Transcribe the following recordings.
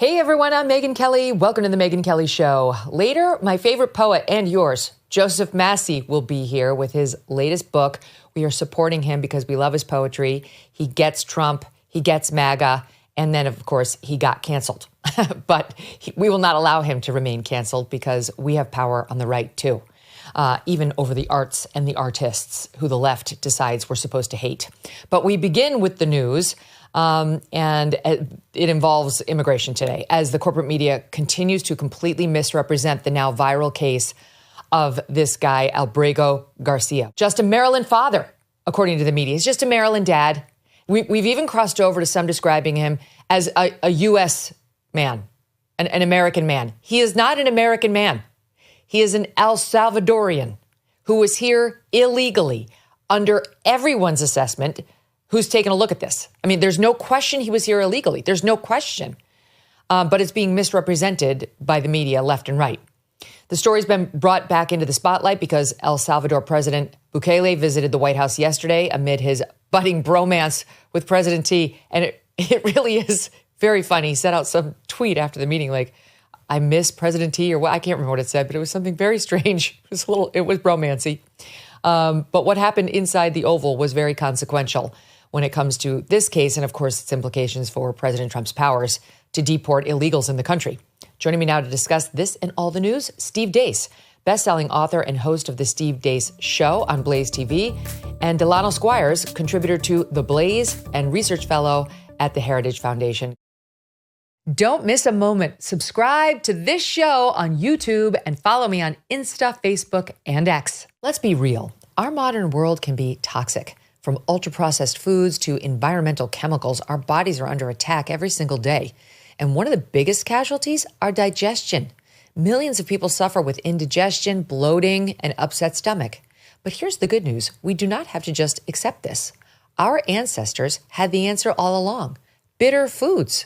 Hey everyone, I'm Megyn Kelly. Welcome to the Megyn Kelly Show. Later, my favorite poet and yours, Joseph Massey, will be here with his latest book. We are supporting him because we love his poetry. He gets Trump, he gets MAGA, and then, of course, he got canceled. But we will not allow him to remain canceled because we have power on the right, too, even over the arts and the artists who the left decides we're supposed to hate. But we begin with the news. And it involves immigration today, as the corporate media continues to completely misrepresent the now viral case of this guy, Albrego Garcia. Just a Maryland father, according to the media. He's just a Maryland dad. We've even crossed over to some describing him as a U.S. man, an American man. He is not an American man. He is an El Salvadorian who was here illegally under everyone's assessment. Who's taken a look at this? I mean, there's no question he was here illegally. There's no question. But it's being misrepresented by the media left and right. The story's been brought back into the spotlight because El Salvador President Bukele visited the White House yesterday amid his budding bromance with President T. And it really is very funny. He sent out some tweet after the meeting like, I miss President T, or what? I can't remember what it said, but it was something very strange. It was bromancy. But what happened inside the Oval was very consequential when it comes to this case and, of course, its implications for President Trump's powers to deport illegals in the country. Joining me now to discuss this and all the news, Steve Deace, best-selling author and host of The Steve Deace Show on BlazeTV, and Delano Squires, contributor to The Blaze and research fellow at the Heritage Foundation. Don't miss a moment. Subscribe to this show on YouTube and follow me on Insta, Facebook, and X. Let's be real. Our modern world can be toxic. From ultra-processed foods to environmental chemicals, our bodies are under attack every single day. And one of the biggest casualties, our digestion. Millions of people suffer with indigestion, bloating, and upset stomach. But here's the good news. We do not have to just accept this. Our ancestors had the answer all along. Bitter foods.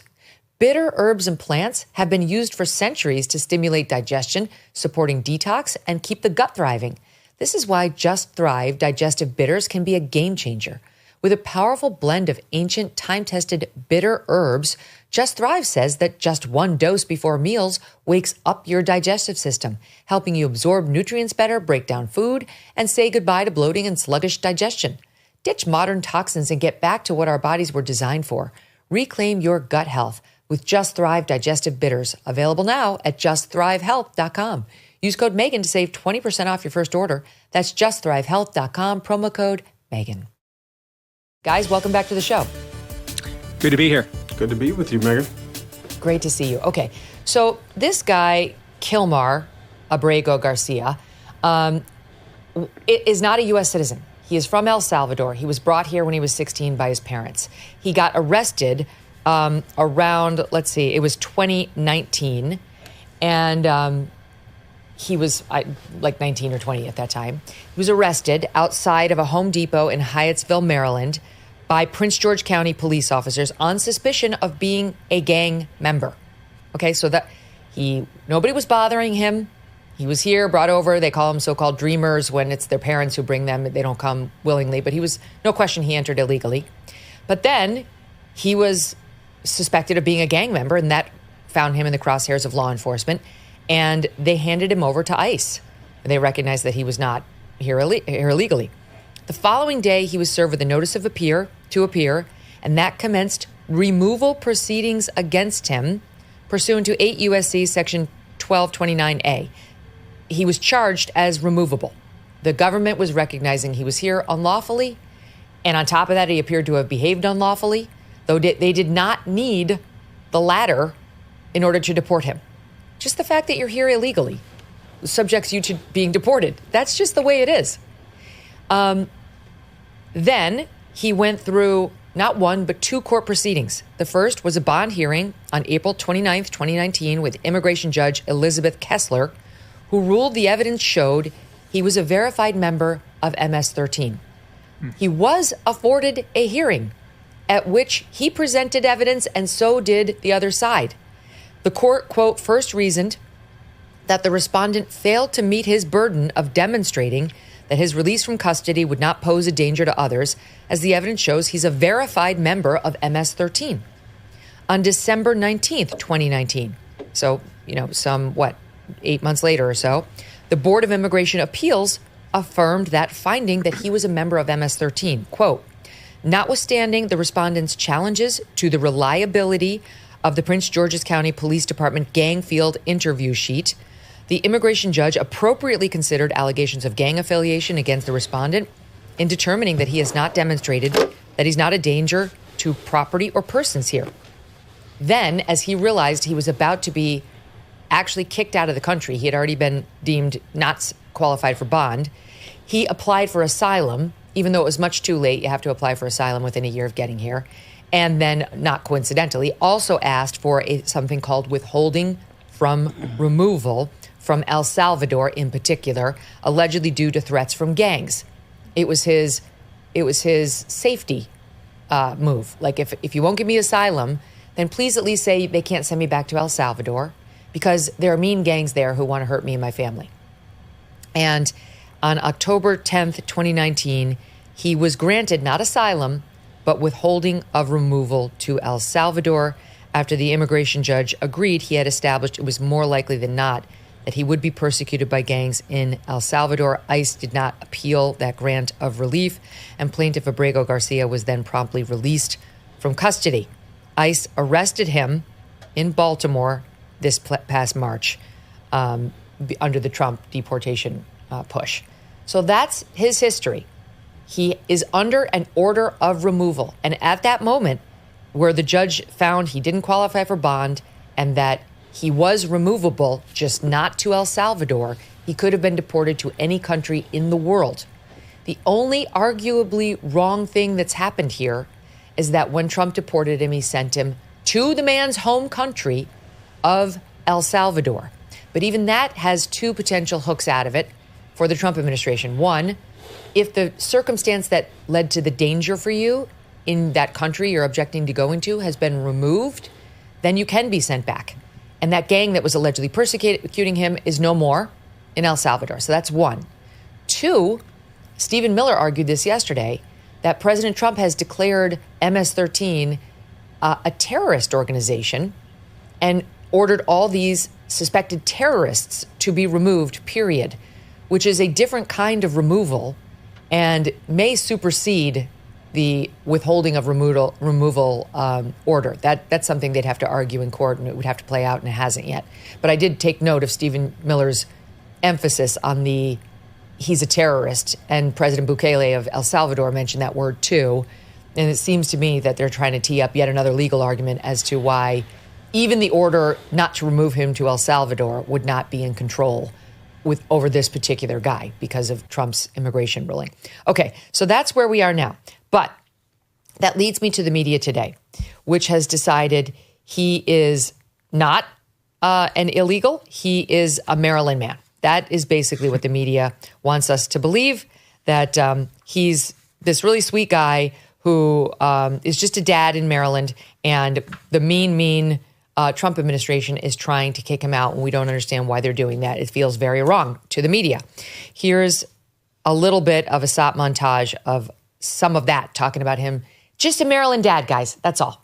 Bitter herbs and plants have been used for centuries to stimulate digestion, supporting detox, and keep the gut thriving. This is why Just Thrive digestive bitters can be a game changer. With a powerful blend of ancient, time-tested bitter herbs, Just Thrive says that just one dose before meals wakes up your digestive system, helping you absorb nutrients better, break down food, and say goodbye to bloating and sluggish digestion. Ditch modern toxins and get back to what our bodies were designed for. Reclaim your gut health with Just Thrive digestive bitters, available now at justthrivehealth.com. Use code Megyn to save 20% off your first order. That's justthrivehealth.com, promo code Megyn. Guys, welcome back to the show. Good to be here. Good to be with you, Megyn. Great to see you. Okay, so this guy, Kilmar Albrego Garcia, is not a U.S. citizen. He is from El Salvador. He was brought here when he was 16 by his parents. He got arrested around, it was 2019, and he was like 19 or 20 at that time. He was arrested outside of a Home Depot in Hyattsville, Maryland, by Prince George County police officers on suspicion of being a gang member. Okay, so that nobody was bothering him. He was here, brought over. They call them so-called dreamers when it's their parents who bring them. They don't come willingly, but no question he entered illegally. But then he was suspected of being a gang member, and that found him in the crosshairs of law enforcement. And they handed him over to ICE. They recognized that he was not here illegally. The following day, he was served with a notice of to appear, and that commenced removal proceedings against him pursuant to 8 U.S.C. Section 1229A. He was charged as removable. The government was recognizing he was here unlawfully, and on top of that, he appeared to have behaved unlawfully, though they did not need the latter in order to deport him. Just the fact that you're here illegally subjects you to being deported. That's just the way it is. Then he went through not one, but 2 court proceedings. The first was a bond hearing on April 29th, 2019 with immigration judge Elizabeth Kessler, who ruled the evidence showed he was a verified member of MS-13. He was afforded a hearing at which he presented evidence and so did the other side. The court, quote, first reasoned that the respondent failed to meet his burden of demonstrating that his release from custody would not pose a danger to others, as the evidence shows he's a verified member of MS-13. on December 19th, 2019. So, 8 months later or so, the Board of Immigration Appeals affirmed that finding that he was a member of MS-13. Quote, notwithstanding the respondent's challenges to the reliability of the Prince George's County Police Department gang field interview sheet, the immigration judge appropriately considered allegations of gang affiliation against the respondent in determining that he has not demonstrated that he's not a danger to property or persons here. Then, as he realized he was about to be actually kicked out of the country, he had already been deemed not qualified for bond, he applied for asylum, even though it was much too late. You have to apply for asylum within a year of getting here. And then, not coincidentally, also asked for something called withholding from removal from El Salvador in particular, allegedly due to threats from gangs. It was his safety move. Like, if you won't give me asylum, then please at least say they can't send me back to El Salvador because there are mean gangs there who want to hurt me and my family. And on October 10th, 2019, he was granted not asylum, but withholding of removal to El Salvador after the immigration judge agreed he had established it was more likely than not that he would be persecuted by gangs in El Salvador. ICE did not appeal that grant of relief, and plaintiff Abrego Garcia was then promptly released from custody. ICE arrested him in Baltimore this past March under the Trump deportation push. So that's his history. He is under an order of removal. And at that moment, where the judge found he didn't qualify for bond and that he was removable, just not to El Salvador, he could have been deported to any country in the world. The only arguably wrong thing that's happened here is that when Trump deported him, he sent him to the man's home country of El Salvador. But even that has two potential hooks out of it for the Trump administration. One, if the circumstance that led to the danger for you in that country you're objecting to go into has been removed, then you can be sent back. And that gang that was allegedly persecuting him is no more in El Salvador. So that's one. Two, Stephen Miller argued this yesterday, that President Trump has declared MS-13 a terrorist organization and ordered all these suspected terrorists to be removed, period, which is a different kind of removal and may supersede the withholding of removal order. That's something they'd have to argue in court, and it would have to play out, and it hasn't yet. But I did take note of Stephen Miller's emphasis on he's a terrorist, and President Bukele of El Salvador mentioned that word too. And it seems to me that they're trying to tee up yet another legal argument as to why even the order not to remove him to El Salvador would not be in control over this particular guy because of Trump's immigration ruling. Okay, so that's where we are now. But that leads me to the media today, which has decided he is not an illegal. He is a Maryland man. That is basically what the media wants us to believe, that he's this really sweet guy who is just a dad in Maryland, and the mean Trump administration is trying to kick him out, and we don't understand why they're doing that. It feels very wrong to the media. Here's a little bit of a stop montage of some of that, talking about him. Just a Maryland dad, guys. That's all.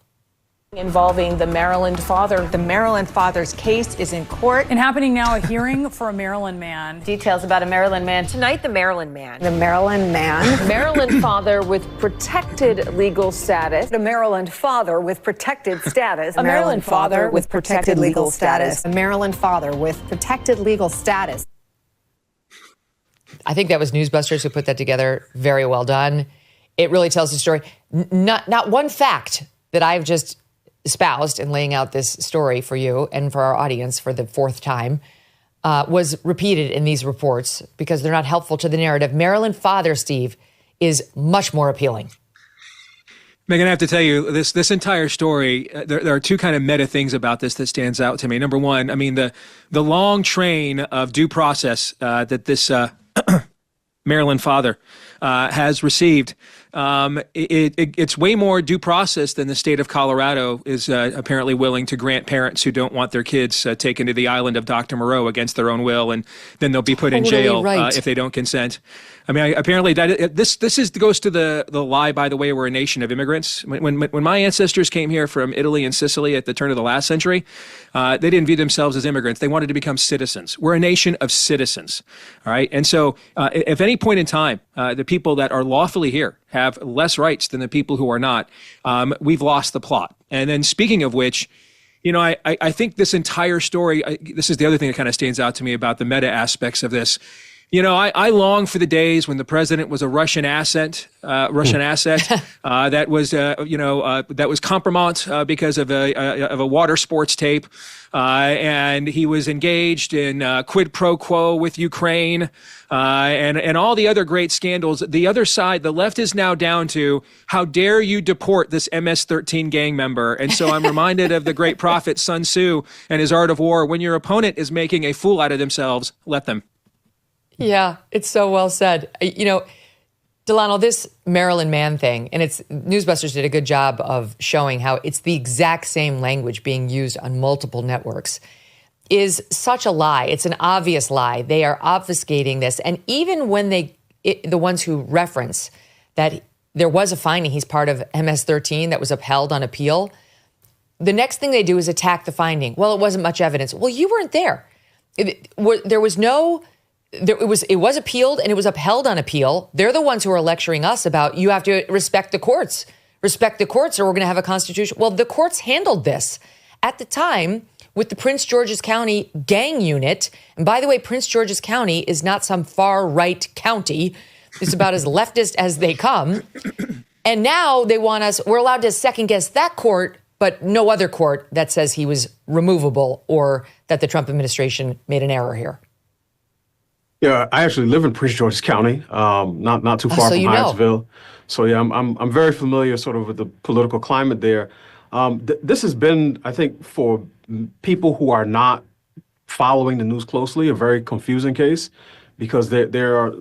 Involving the Maryland father. The Maryland father's case is in court. And happening now, a hearing for a Maryland man. Details about a Maryland man. Tonight, the Maryland man. The Maryland man. Maryland father with protected legal status. The Maryland father with protected status. A Maryland father with protected legal status. A Maryland father with protected legal status. I think that was Newsbusters who put that together. Very well done. It really tells the story. Not one fact that I've just espoused in laying out this story for you and for our audience for the fourth time was repeated in these reports because they're not helpful to the narrative. Maryland father, Steve, is much more appealing. Megyn, I have to tell you, this entire story, there are two kind of meta things about this that stands out to me. Number one, I mean, the long train of due process that this Maryland father has received, it's way more due process than the state of Colorado is apparently willing to grant parents who don't want their kids taken to the island of Dr. Moreau against their own will, and then they'll be put in jail if they don't consent. I mean, apparently this goes to the lie, by the way, we're a nation of immigrants. When my ancestors came here from Italy and Sicily at the turn of the last century, they didn't view themselves as immigrants. They wanted to become citizens. We're a nation of citizens, all right? And so if any point in time, the people that are lawfully here have less rights than the people who are not, we've lost the plot. And then speaking of which, I think this entire story, this is the other thing that kind of stands out to me about the meta aspects of this. I long for the days when the president was a Russian asset that was compromised because of a water sports tape, and he was engaged in quid pro quo with Ukraine, and all the other great scandals. The other side, the left, is now down to how dare you deport this MS-13 gang member. And so I'm reminded of the great prophet Sun Tzu and his Art of War. When your opponent is making a fool out of themselves, let them. Yeah, it's so well said. Delano, this Maryland man thing, and Newsbusters did a good job of showing how it's the exact same language being used on multiple networks, is such a lie. It's an obvious lie. They are obfuscating this. And even when the ones who reference that there was a finding, he's part of MS-13 that was upheld on appeal, the next thing they do is attack the finding. Well, it wasn't much evidence. Well, you weren't there. It was appealed and it was upheld on appeal. They're the ones who are lecturing us about you have to respect the courts or we're going to have a constitution. Well, the courts handled this at the time with the Prince George's County gang unit. And by the way, Prince George's County is not some far right county. It's about as leftist as they come. And now they want we're allowed to second guess that court, but no other court that says he was removable or that the Trump administration made an error here. Yeah, I actually live in Prince George's County, not too far from Hyattsville. So yeah, I'm very familiar sort of with the political climate there. This has been, I think, for people who are not following the news closely, a very confusing case because there are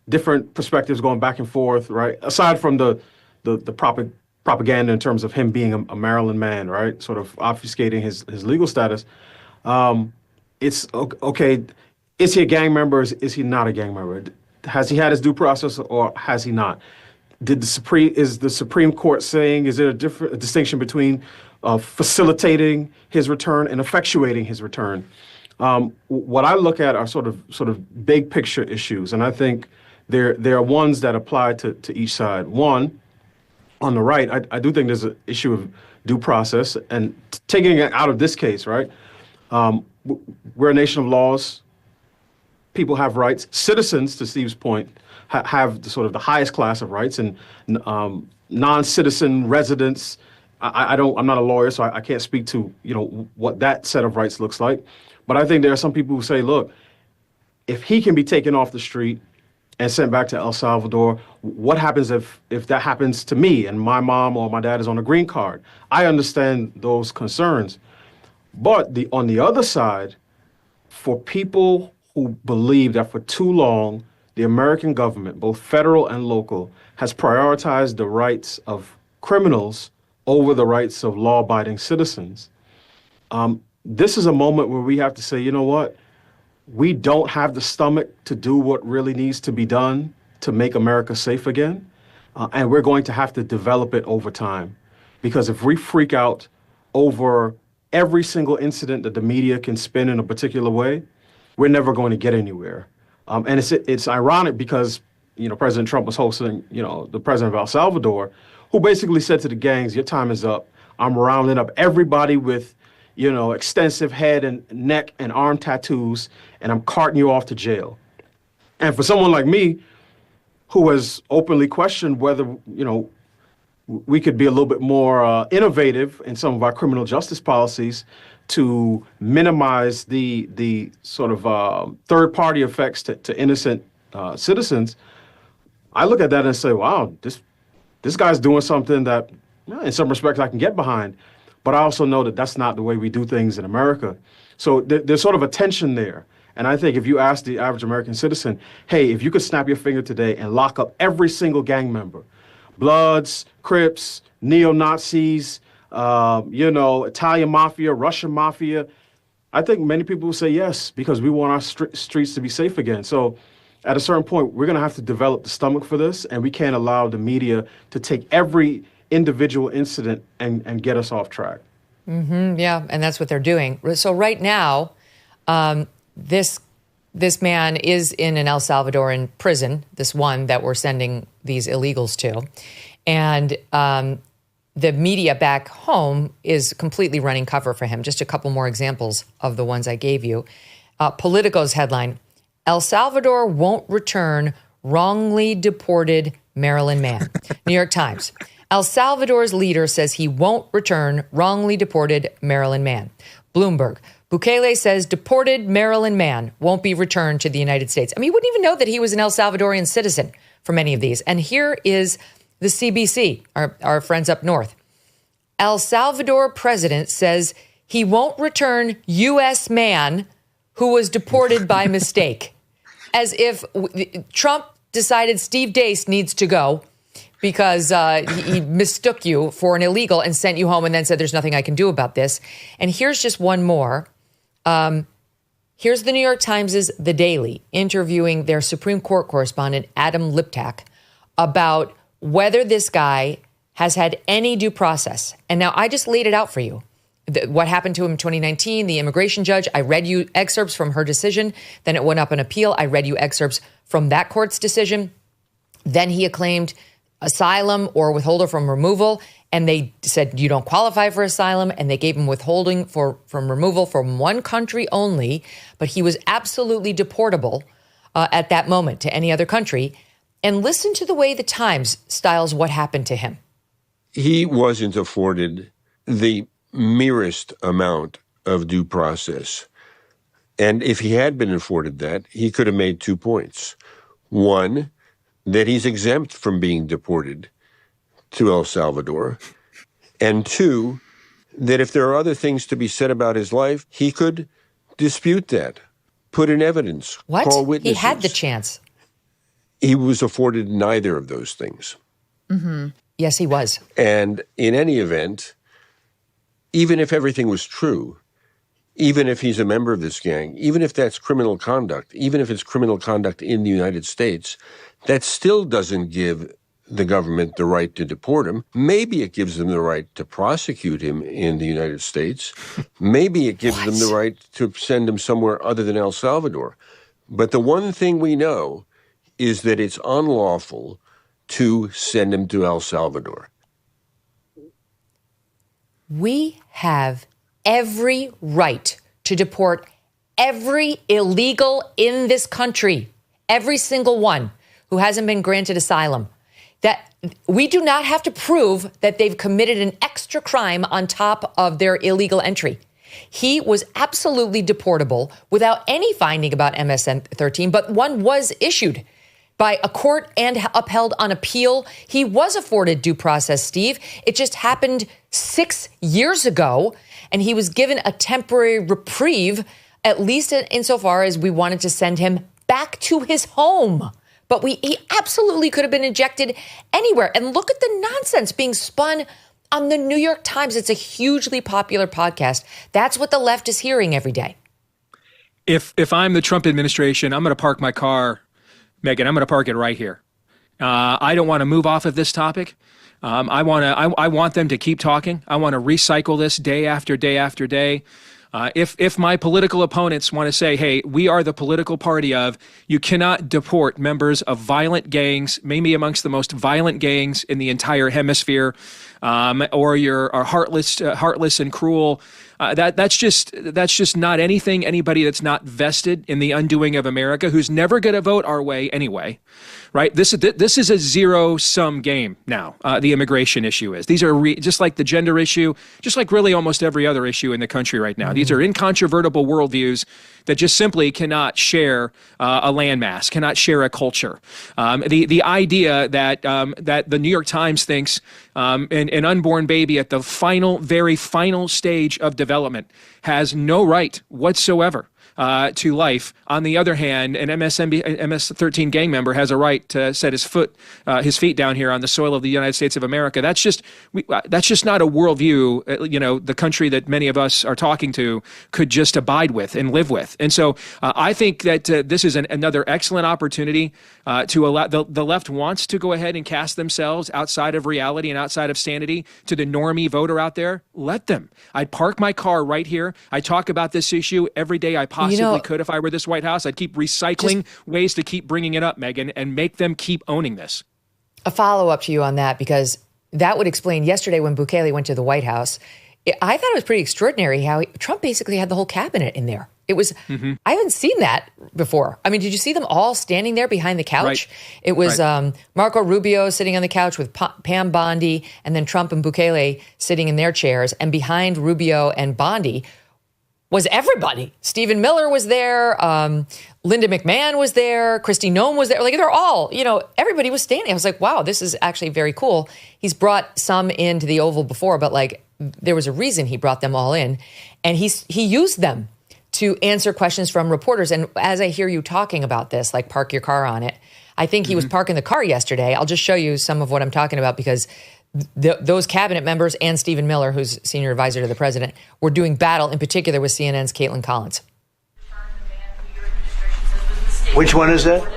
different perspectives going back and forth, right? Aside from the propaganda in terms of him being a Maryland man, right? Sort of obfuscating his legal status. It's okay. Is he a gang member? Is he not a gang member? Has he had his due process or has he not? Is the Supreme Court saying, is there a distinction between facilitating his return and effectuating his return? What I look at are sort of big picture issues, and I think there are ones that apply to each side. One, on the right, I do think there's an issue of due process, and taking it out of this case, right? We're a nation of laws. People have rights. Citizens, to Steve's point, have the highest class of rights, and non-citizen residents. I'm not a lawyer, so I can't speak to what that set of rights looks like. But I think there are some people who say, look, if he can be taken off the street and sent back to El Salvador, what happens if that happens to me and my mom or my dad is on a green card? I understand those concerns, but on the other side, for people who believe that for too long, the American government, both federal and local, has prioritized the rights of criminals over the rights of law-abiding citizens. This is a moment where we have to say, you know what? We don't have the stomach to do what really needs to be done to make America safe again. And we're going to have to develop it over time. Because if we freak out over every single incident that the media can spin in a particular way, we're never going to get anywhere. And it's ironic because, President Trump was hosting, the president of El Salvador, who basically said to the gangs, your time is up. I'm rounding up everybody with, extensive head and neck and arm tattoos, and I'm carting you off to jail. And for someone like me, who has openly questioned whether, we could be a little bit more innovative in some of our criminal justice policies to minimize the sort of third-party effects to innocent citizens, I look at that and say, wow, this guy's doing something that, in some respects, I can get behind. But I also know that that's not the way we do things in America. So there's sort of a tension there. And I think if you ask the average American citizen, hey, if you could snap your finger today and lock up every single gang member, Bloods, Crips, neo-Nazis, Italian mafia, Russian mafia, I think many people will say yes, because we want our streets to be safe again. So at a certain point, we're going to have to develop the stomach for this, and we can't allow the media to take every individual incident and get us off track. Yeah, and that's what they're doing. So right now, this man is in an El Salvadoran prison, this one that we're sending these illegals to. And the media back home is completely running cover for him. Just a couple more examples of the ones I gave you. Politico's headline, El Salvador won't return wrongly deported Maryland man. New York Times, El Salvador's leader says he won't return wrongly deported Maryland man. Bloomberg, Bukele says deported Maryland man won't be returned to the United States. I mean, you wouldn't even know that he was an El Salvadorian citizen for many of these. And here is the CBC, our friends up north. El Salvador president says he won't return U.S. man who was deported by mistake. As if Trump decided Steve Deace needs to go because he mistook you for an illegal and sent you home and then said, there's nothing I can do about this. And here's just one more. Here's the New York Times' The Daily interviewing their Supreme Court correspondent, Adam Liptak, about whether this guy has had any due process. And now I just laid it out for you. What happened to him in 2019, the immigration judge, I read you excerpts from her decision. Then it went up in appeal. I read you excerpts from that court's decision. Then he acclaimed asylum or withholder from removal. And they said, you don't qualify for asylum. And they gave him withholding from removal from one country only. But he was absolutely deportable at that moment to any other country. And listen to the way the Times styles what happened to him. He wasn't afforded the merest amount of due process. And if he had been afforded that, he could have made 2 points. One, that he's exempt from being deported to El Salvador. And two, that if there are other things to be said about his life, he could dispute that, put in evidence, what? Call witnesses. He had the chance. He was afforded neither of those things. Mm-hmm. Yes, he was. And in any event, even if everything was true, even if he's a member of this gang, even if that's criminal conduct, even if it's criminal conduct in the United States, that still doesn't give the government the right to deport him. Maybe it gives them the right to prosecute him in the United States. Maybe it gives them the right to send him somewhere other than El Salvador. But the one thing we know is that it's unlawful to send him to El Salvador. We have every right to deport every illegal in this country, every single one who hasn't been granted asylum. That we do not have to prove that they've committed an extra crime on top of their illegal entry. He was absolutely deportable without any finding about MS-13, but one was issued by a court and upheld on appeal. He was afforded due process, Steve. It just happened 6 years ago, and he was given a temporary reprieve, at least insofar as we wanted to send him back to his home. But he absolutely could have been ejected anywhere. And look at the nonsense being spun on the New York Times. It's a hugely popular podcast. That's what the left is hearing every day. If I'm the Trump administration, I'm going to park my car, Megyn, I'm going to park it right here. I don't want to move off of this topic. I want them to keep talking. I want to recycle this day after day after day. If my political opponents want to say, hey, we are the political party of, you cannot deport members of violent gangs, maybe amongst the most violent gangs in the entire hemisphere, or you're heartless and cruel. That's just not anything anybody that's not vested in the undoing of America, who's never going to vote our way anyway, right? This is a zero-sum game now. The immigration issue is. These are just like the gender issue, just like really almost every other issue in the country right now. Mm-hmm. These are incontrovertible worldviews that just simply cannot share a landmass, cannot share a culture. The idea that the New York Times thinks an unborn baby at the very final stage of development has no right whatsoever to life. On the other hand, an MS-13 gang member has a right to set his feet down here on the soil of the United States of America. That's just not a worldview, the country that many of us are talking to could just abide with and live with. And so I think that this is another excellent opportunity to allow the left wants to go ahead and cast themselves outside of reality and outside of sanity to the normie voter out there. Let them. I'd park my car right here. I talk about this issue every day I possibly could if I were this White House. I'd keep recycling ways to keep bringing it up, Megyn, and make them keep owning this. A follow-up to you on that, because that would explain yesterday when Bukele went to the White House. I thought it was pretty extraordinary how Trump basically had the whole cabinet in there. It was, I haven't seen that before. I mean, did you see them all standing there behind the couch? Right. It was Marco Rubio sitting on the couch with Pam Bondi, and then Trump and Bukele sitting in their chairs. And behind Rubio and Bondi was everybody. Stephen Miller was there. Linda McMahon was there. Kristi Noem was there. Like, they're all, everybody was standing. I was like, wow, this is actually very cool. He's brought some into the Oval before, but like, there was a reason he brought them all in. And he used them to answer questions from reporters. And as I hear you talking about this, like park your car on it, I think he was parking the car yesterday. I'll just show you some of what I'm talking about, because those cabinet members and Stephen Miller, who's senior advisor to the president, were doing battle, in particular with CNN's Caitlin Collins. Which one is that? The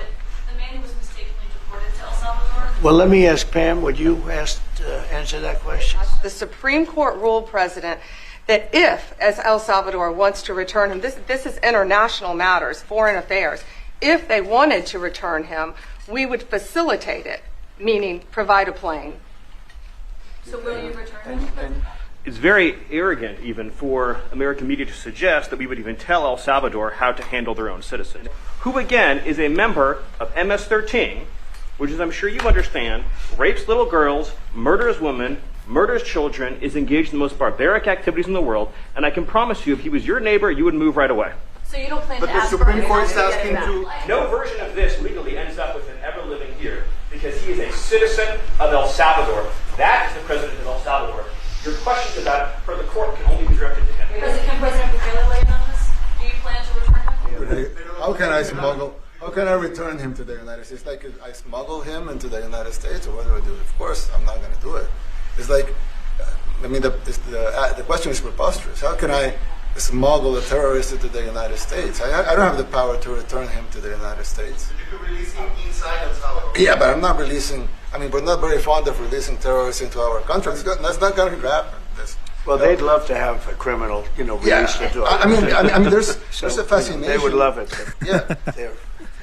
man who was mistakenly deported to El Salvador. Well, let me ask Pam, would you answer that question? The Supreme Court ruled, President, that if, as El Salvador wants to return him, this is international matters, foreign affairs, if they wanted to return him, we would facilitate it, meaning provide a plane. So will you return him? It's very arrogant even for American media to suggest that we would even tell El Salvador how to handle their own citizens, who again is a member of MS-13, which, as I'm sure you understand, rapes little girls, murders women, murders children, is engaged in the most barbaric activities in the world, and I can promise you, if he was your neighbor, you would move right away. So you don't plan But to the ask Supreme for Court's permission to asking get him to. back? No version of this legally ends up with him ever living here, because he is a citizen of El Salvador. That is the president of El Salvador. Your questions about it for the court can only be directed to him. Can President Bukele weigh in on this? Do you plan to return him? How can I return him to the United States? Like, I smuggle him into the United States, or what do I do? Of course, I'm not going to do it. It's like, the question is preposterous. How can I smuggle a terrorist into the United States? I don't have the power to return him to the United States. But you could release him inside El Salvador. Yeah, but I'm not releasing. We're not very fond of releasing terrorists into our country. That's not going to happen. Well, they'd love to have a criminal, released into our country. There's a fascination. They would love it. Yeah. They're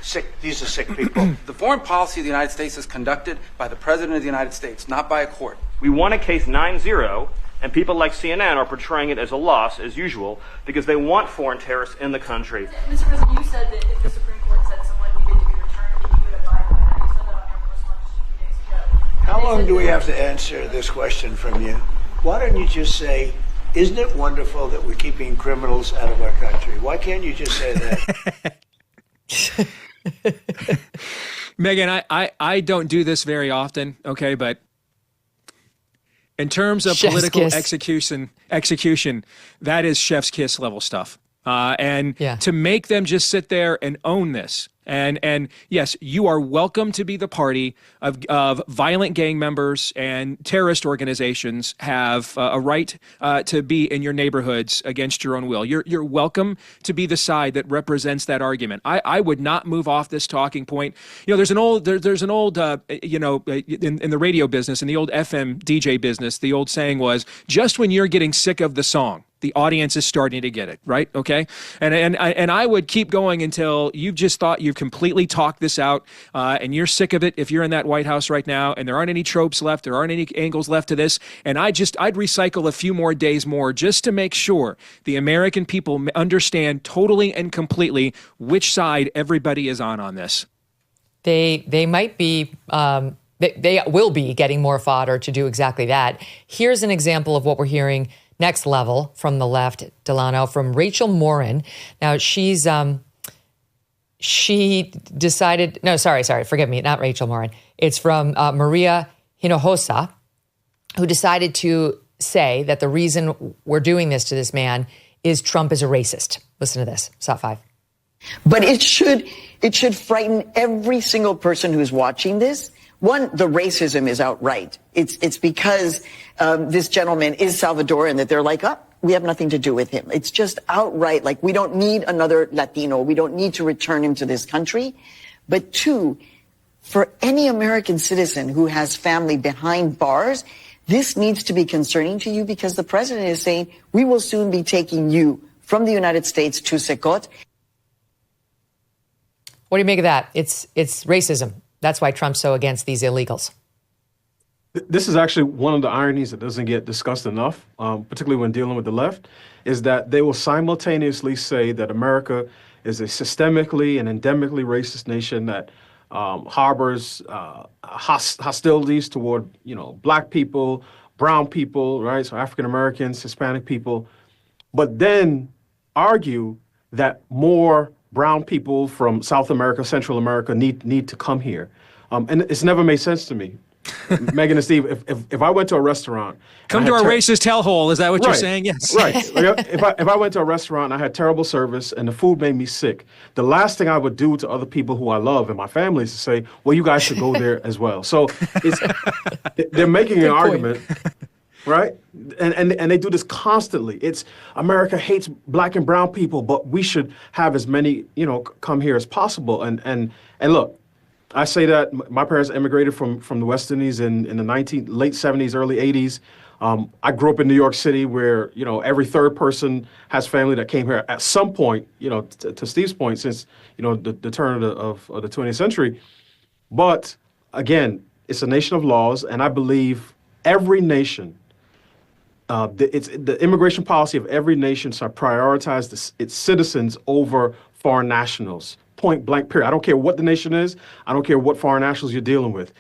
sick. These are sick people. The foreign policy of the United States is conducted by the President of the United States, not by a court. We won a case 9-0, and people like CNN are portraying it as a loss, as usual, because they want foreign terrorists in the country. Mr. President, you said that if the Supreme Court said someone needed to be returned, that you would abide by that. You said that on ARMRA response just a few days ago. How long do we have to answer this question from you? Why don't you just say, isn't it wonderful that we're keeping criminals out of our country? Why can't you just say that? Megyn, I don't do this very often, okay, but in terms of Chef's political kiss. execution, that is chef's kiss level stuff. To make them just sit there and own this. And yes, you are welcome to be the party of violent gang members, and terrorist organizations have a right to be in your neighborhoods against your own will. You're welcome to be the side that represents that argument. I would not move off this talking point. There's an old in the radio business, in the old FM DJ business, the old saying was, just when you're getting sick of the song, the audience is starting to get it, right? Okay, and I would keep going until you've just thought you've completely talked this out, and you're sick of it. If you're in that White House right now, and there aren't any tropes left, there aren't any angles left to this, and I'd recycle a few more days more just to make sure the American people understand totally and completely which side everybody is on this. They might be. They will be getting more fodder to do exactly that. Here's an example of what we're hearing. Next level from the left, Delano, from Rachel Morin. Now, she decided, no, sorry, forgive me, not Rachel Morin. It's from Maria Hinojosa, who decided to say that the reason we're doing this to this man is Trump is a racist. Listen to this, SOT 5. But it should frighten every single person who's watching this. One, the racism is outright. It's because this gentleman is Salvadoran that they're like, oh, we have nothing to do with him. It's just outright, like, we don't need another Latino. We don't need to return him to this country. But two, for any American citizen who has family behind bars, this needs to be concerning to you because the president is saying, we will soon be taking you from the United States to Secot. What do you make of that? It's racism. That's why Trump's so against these illegals. This is actually one of the ironies that doesn't get discussed enough, particularly when dealing with the left, is that they will simultaneously say that America is a systemically and endemically racist nation that harbors hostilities toward, black people, brown people, right? So African Americans, Hispanic people, but then argue that more brown people from South America, Central America need to come here. And it's never made sense to me. Megyn and Steve, if I went to a restaurant... Come to our racist hellhole, is that what you're saying? Yes. Right. Like, if I went to a restaurant and I had terrible service and the food made me sick, the last thing I would do to other people who I love and my family is to say, well, you guys should go there as well. So they're making an argument... Right? And they do this constantly. It's America hates black and brown people, but we should have as many, come here as possible. And look, I say that my parents immigrated from the West Indies in the late 70s, early 80s. I grew up in New York City where, every third person has family that came here at some point, to Steve's point, since, the turn of the 20th century. But again, it's a nation of laws, and I believe every nation it's the immigration policy of every nation to prioritize its citizens over foreign nationals. Point blank, period. I don't care what the nation is. I don't care what foreign nationals you're dealing with.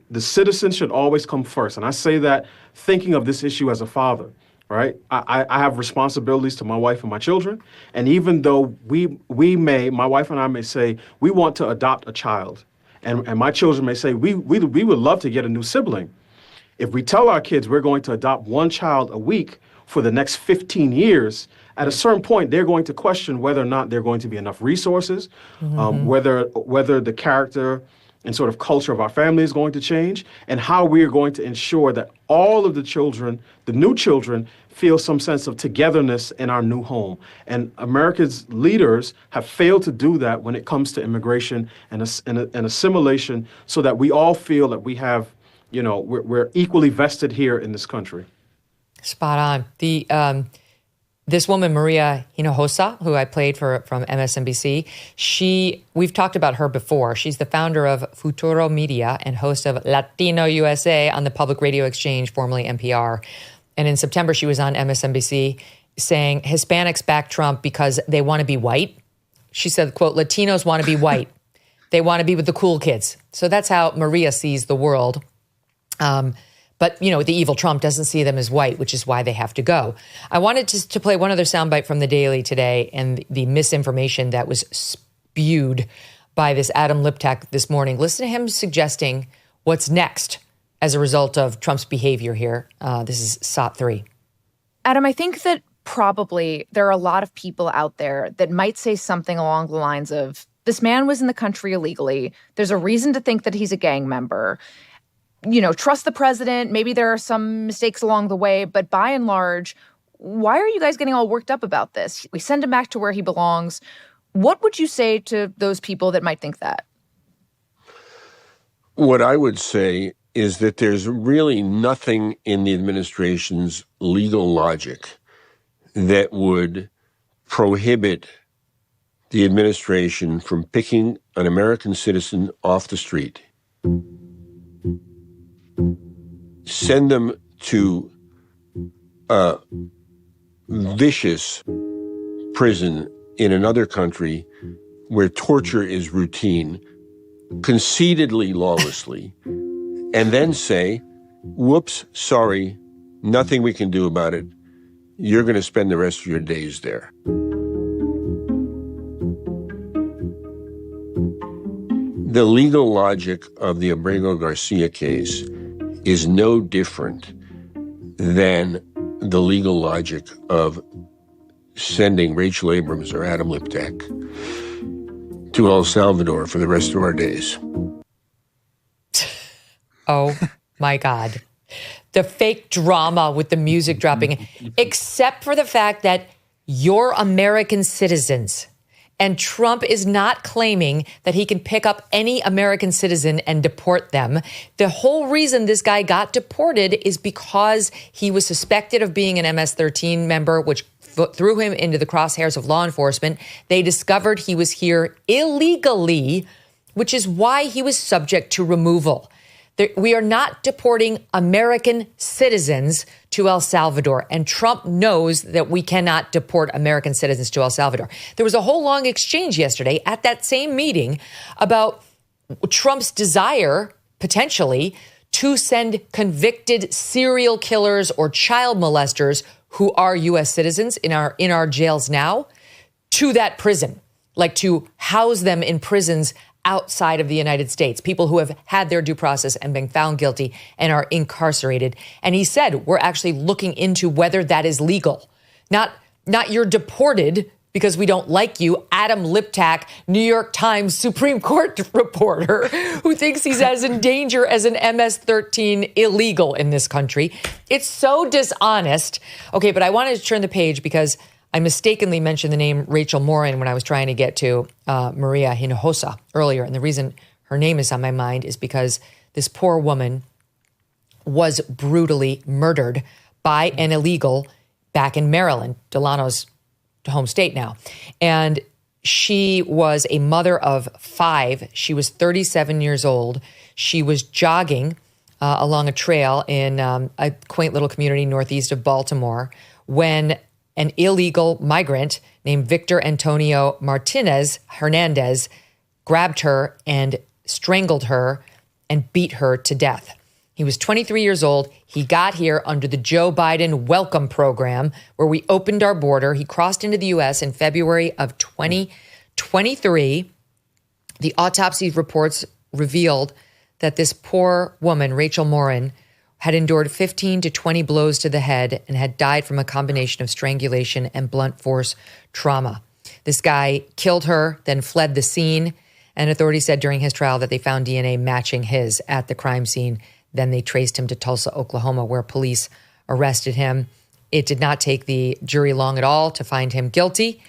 The citizens should always come first. And I say that thinking of this issue as a father, right? I have responsibilities to my wife and my children. And even though my wife and I may say, we want to adopt a child. And my children may say, we would love to get a new sibling. If we tell our kids we're going to adopt one child a week for the next 15 years, at a certain point, they're going to question whether or not there are going to be enough resources, whether the character and sort of culture of our family is going to change, and how we are going to ensure that all of the children, the new children, feel some sense of togetherness in our new home. And America's leaders have failed to do that when it comes to immigration and assimilation, so that we all feel that we have, we're equally vested here in this country. Spot on. This woman, Maria Hinojosa, who I played from MSNBC, we've talked about her before. She's the founder of Futuro Media and host of Latino USA on the Public Radio Exchange, formerly NPR. And in September, she was on MSNBC saying Hispanics back Trump because they want to be white. She said, quote, Latinos want to be white. They want to be with the cool kids. So that's how Maria sees the world. But, the evil Trump doesn't see them as white, which is why they have to go. I wanted to play one other soundbite from the Daily today and the misinformation that was spewed by this Adam Liptak this morning. Listen to him suggesting what's next as a result of Trump's behavior here. This is SOT 3. Adam, I think that probably there are a lot of people out there that might say something along the lines of, this man was in the country illegally. There's a reason to think that he's a gang member. Trust the president. Maybe there are some mistakes along the way, but by and large, why are you guys getting all worked up about this? We send him back to where he belongs. What would you say to those people that might think that? What I would say is that there's really nothing in the administration's legal logic that would prohibit the administration from picking an American citizen off the street, send them to a vicious prison in another country where torture is routine, conceitedly lawlessly, and then say, whoops, sorry, nothing we can do about it. You're going to spend the rest of your days there. The legal logic of the Abrego Garcia case is no different than the legal logic of sending Rachel Abrams or Adam Liptak to El Salvador for the rest of our days. Oh, my God. The fake drama with the music dropping, except for the fact that you're American citizens. And Trump is not claiming that he can pick up any American citizen and deport them. The whole reason this guy got deported is because he was suspected of being an MS-13 member, which threw him into the crosshairs of law enforcement. They discovered he was here illegally, which is why he was subject to removal. We are not deporting American citizens to El Salvador, and Trump knows that we cannot deport American citizens to El Salvador. There was a whole long exchange yesterday at that same meeting about Trump's desire, potentially, to send convicted serial killers or child molesters who are U.S. citizens in our jails now to that prison, like to house them in prisons outside of the United States, people who have had their due process and been found guilty and are incarcerated. And he said, we're actually looking into whether that is legal. Not you're deported because we don't like you, Adam Liptak, New York Times Supreme Court reporter, who thinks he's as in danger as an MS-13 illegal in this country. It's so dishonest. Okay, but I wanted to turn the page because I mistakenly mentioned the name Rachel Morin when I was trying to get to Maria Hinojosa earlier. And the reason her name is on my mind is because this poor woman was brutally murdered by an illegal back in Maryland, Delano's home state now. And she was a mother of 5. She was 37 years old. She was jogging along a trail in a quaint little community northeast of Baltimore when an illegal migrant named Victor Antonio Martinez Hernandez grabbed her and strangled her and beat her to death. He was 23 years old. He got here under the Joe Biden Welcome Program, where we opened our border. He crossed into the U.S. in February of 2023. The autopsy reports revealed that this poor woman, Rachel Morin, had endured 15 to 20 blows to the head and had died from a combination of strangulation and blunt force trauma. This guy killed her, then fled the scene, and authorities said during his trial that they found DNA matching his at the crime scene. Then they traced him to Tulsa, Oklahoma, where police arrested him. It did not take the jury long at all to find him guilty.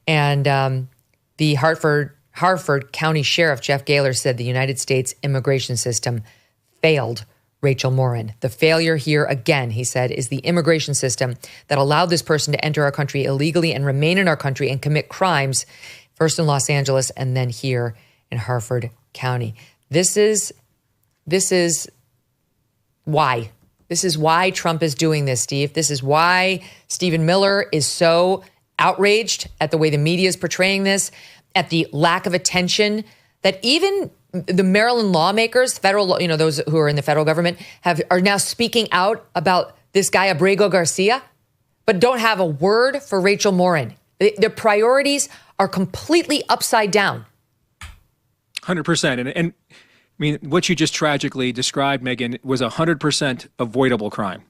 And the Harford County Sheriff, Jeff Gaylor, said the United States immigration system failed Rachel Morin. The failure here, again, he said, is the immigration system that allowed this person to enter our country illegally and remain in our country and commit crimes, first in Los Angeles and then here in Harford County. This is why. This is why Trump is doing this, Steve. This is why Stephen Miller is so outraged at the way the media is portraying this, at the lack of attention that even the Maryland lawmakers, federal, those who are in the federal government, are now speaking out about this guy Abrego Garcia, but don't have a word for Rachel Morin. Their priorities are completely upside down. 100%. And I mean, what you just tragically described, Megyn, was 100% avoidable crime.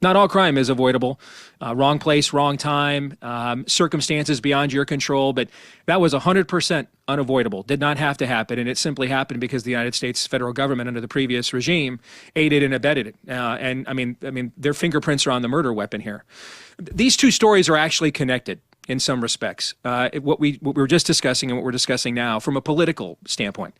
Not all crime is avoidable. Wrong place, wrong time, circumstances beyond your control. But that was 100% unavoidable. Did not have to happen. And it simply happened because the United States federal government under the previous regime aided and abetted it. And I mean, their fingerprints are on the murder weapon here. These two stories are actually connected in some respects. What we were just discussing and what we're discussing now from a political standpoint.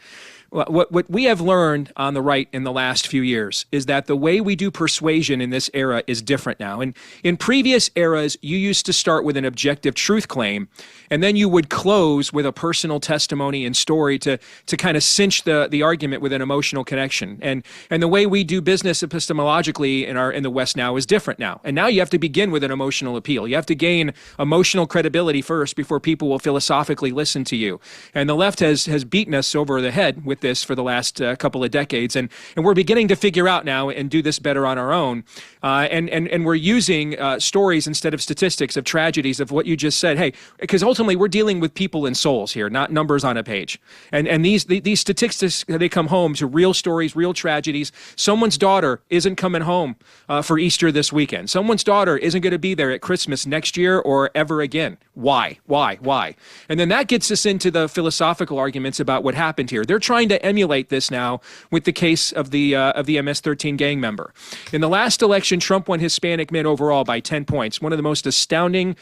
What we have learned on the right in the last few years is that the way we do persuasion in this era is different now. And in previous eras, you used to start with an objective truth claim, and then you would close with a personal testimony and story to kind of cinch the argument with an emotional connection. And the way we do business epistemologically in the West now is different now. And now you have to begin with an emotional appeal. You have to gain emotional credibility first before people will philosophically listen to you. And the left has beaten us over the head with this for the last couple of decades. And we're beginning to figure out now and do this better on our own. And we're using stories instead of statistics of tragedies of what you just said. Hey, because ultimately we're dealing with people and souls here, not numbers on a page. And these statistics, they come home to real stories, real tragedies. Someone's daughter isn't coming home for Easter this weekend. Someone's daughter isn't going to be there at Christmas next year or ever again. Why? And then that gets us into the philosophical arguments about what happened here. They're trying to emulate this now with the case of the MS-13 gang member. In the last election, Trump won Hispanic men overall by 10 points, one of the most astounding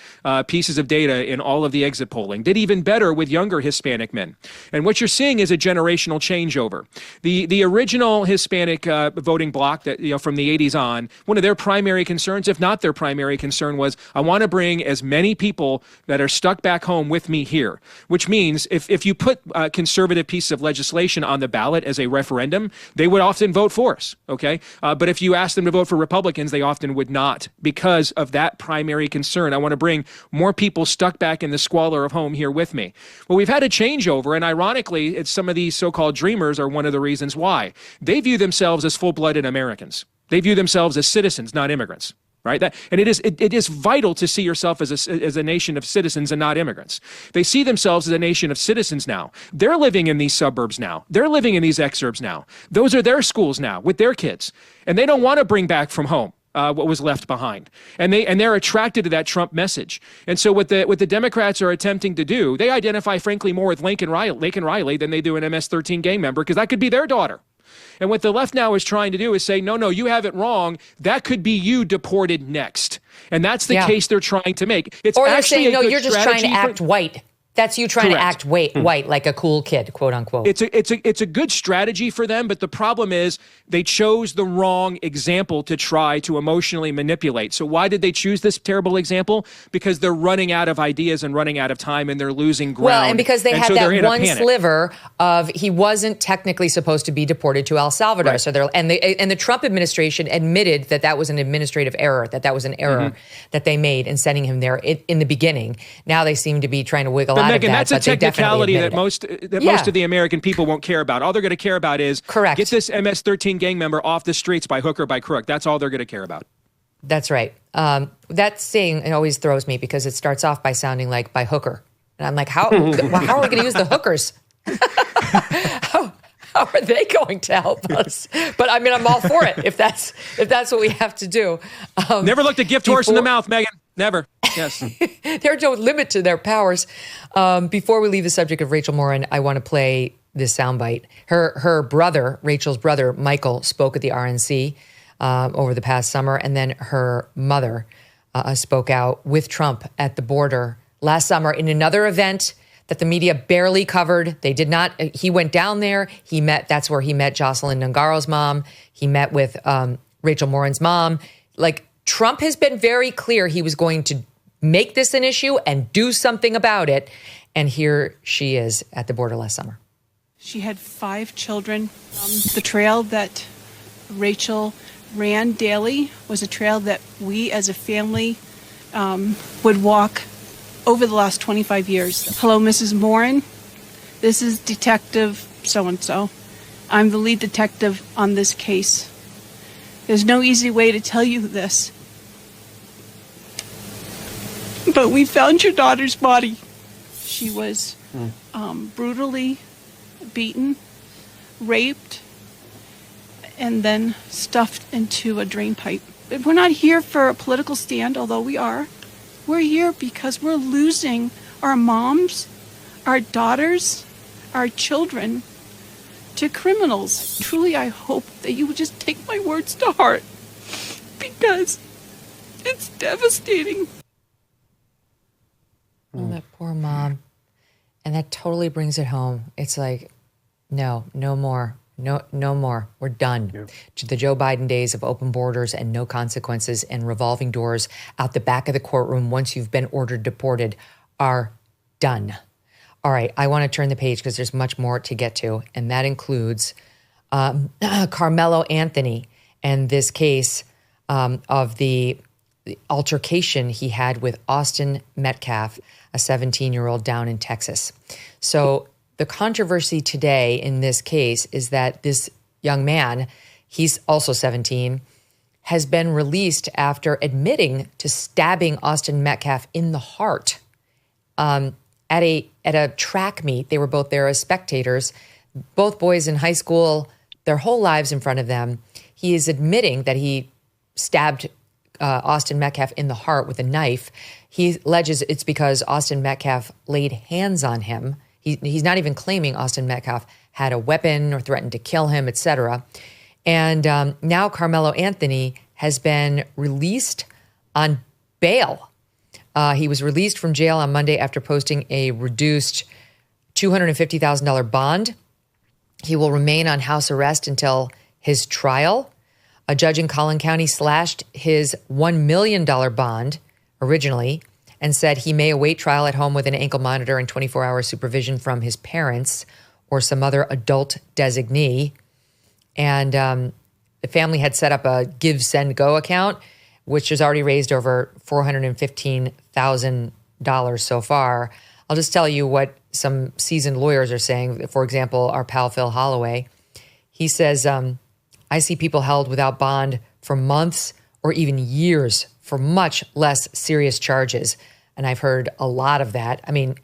pieces of data in all of the exit polling. Did even better with younger Hispanic men. And what you're seeing is a generational changeover. The original Hispanic voting bloc that from the 80s on, one of their primary concerns, if not their primary concern, was I want to bring as many people that are stuck back home with me here, which means if you put conservative pieces of legislation on the ballot as a referendum, they would often vote for us, okay? But if you ask them to vote for Republicans, they often would not because of that primary concern. I want to bring more people stuck back in the squalor of home here with me. Well, we've had a changeover, and ironically, it's some of these so-called dreamers are one of the reasons why. They view themselves as full-blooded Americans. They view themselves as citizens, not immigrants. Right? And it is vital to see yourself as a nation of citizens and not immigrants. They see themselves as a nation of citizens now. They're living in these suburbs now. They're living in these exurbs now. Those are their schools now with their kids. And they don't want to bring back from home what was left behind. And they're attracted to that Trump message. And so what the Democrats are attempting to do, they identify, frankly, more with Laken Riley than they do an MS-13 gang member, because that could be their daughter. And what the left now is trying to do is say, no, you have it wrong. That could be you deported next. And that's the case they're trying to make. It's or they're actually saying, no, you're just trying to act white. That's you trying to act white, like a cool kid, quote unquote. It's a good strategy for them, but the problem is they chose the wrong example to try to emotionally manipulate. So why did they choose this terrible example? Because they're running out of ideas and running out of time, and they're losing ground. Well, and because they had that one sliver of he wasn't technically supposed to be deported to El Salvador. Right. So the Trump administration admitted that was an administrative error, that was an error that they made in sending him there in the beginning. Now they seem to be trying to wiggle out. Megyn, that's a technicality that most of the American people won't care about. All they're going to care about is get this MS-13 gang member off the streets by hook or by crook. That's all they're going to care about. That's right. That saying, it always throws me because it starts off by sounding like by hooker. And I'm like, how are we going to use the hookers? How are they going to help us? But I mean, I'm all for it if that's what we have to do. Never looked a gift horse in the mouth, Megyn. Never. Yes. There's no limit to their powers. Before we leave the subject of Rachel Morin, I want to play this soundbite. Her brother, Rachel's brother, Michael, spoke at the RNC over the past summer, and then her mother spoke out with Trump at the border last summer in another event that the media barely covered. They did not. He went down there. That's where he met Jocelyn Nungaro's mom. He met with Rachel Morin's mom. Trump has been very clear he was going to make this an issue and do something about it. And here she is at the border last summer. She had 5 children. The trail that Rachel ran daily was a trail that we as a family would walk over the last 25 years. Hello, Mrs. Morin. This is Detective so-and-so. I'm the lead detective on this case. There's no easy way to tell you this. But we found your daughter's body. She was brutally beaten, raped, and then stuffed into a drain pipe. We're not here for a political stand, although we are. We're here because we're losing our moms, our daughters, our children to criminals. Truly, I hope that you would just take my words to heart, because it's devastating. Oh, that poor mom. And that totally brings it home. It's like, no more. No more. We're done. Yeah. The Joe Biden days of open borders and no consequences and revolving doors out the back of the courtroom once you've been ordered deported are done. All right, I want to turn the page because there's much more to get to, and that includes Karmelo Anthony and this case of the altercation he had with Austin Metcalf, a 17-year-old down in Texas. So the controversy today in this case is that this young man, he's also 17, has been released after admitting to stabbing Austin Metcalf in the heart at a track meet. They were both there as spectators, both boys in high school, their whole lives in front of them. He is admitting that he stabbed Austin Metcalf in the heart with a knife. He alleges it's because Austin Metcalf laid hands on him. He's not even claiming Austin Metcalf had a weapon or threatened to kill him, etc. And now Karmelo Anthony has been released on bail. He was released from jail on Monday after posting a reduced $250,000 bond. He will remain on house arrest until his trial. A judge in Collin County slashed his $1 million bond originally and said he may await trial at home with an ankle monitor and 24-hour supervision from his parents or some other adult designee. And the family had set up a Give, Send, Go account, which has already raised over $415,000 so far. I'll just tell you what some seasoned lawyers are saying. For example, our pal Phil Holloway. He says, I see people held without bond for months or even years for much less serious charges. And I've heard a lot of that. I mean,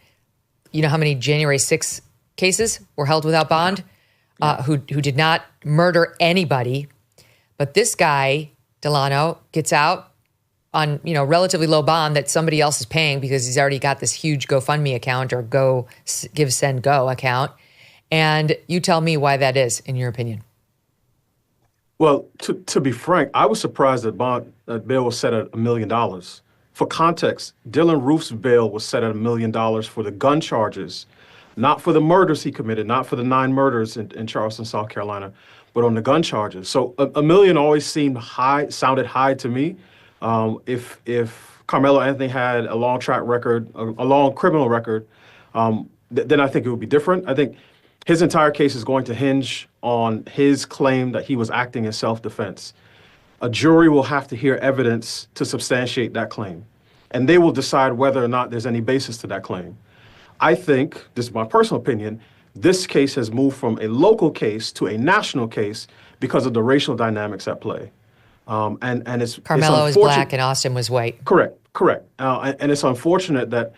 you know how many January 6th cases were held without bond who did not murder anybody. But this guy, Delano, gets out on, relatively low bond that somebody else is paying because he's already got this huge GoFundMe account or Go Give Send Go account. And you tell me why that is, in your opinion. Well, to be frank, I was surprised that bail was set at $1 million. For context, Dylan Roof's bail was set at $1 million for the gun charges, not for the murders he committed, not for the 9 murders in Charleston, South Carolina, but on the gun charges. So $1 million always sounded high to me. If Carmelo Anthony had a long track record, a long criminal record, then I think it would be different. I think his entire case is going to hinge on his claim that he was acting in self-defense. A jury will have to hear evidence to substantiate that claim, and they will decide whether or not there's any basis to that claim. I think, this is my personal opinion, this case has moved from a local case to a national case because of the racial dynamics at play. And it's Carmelo is black and Austin was white. Correct. And it's unfortunate that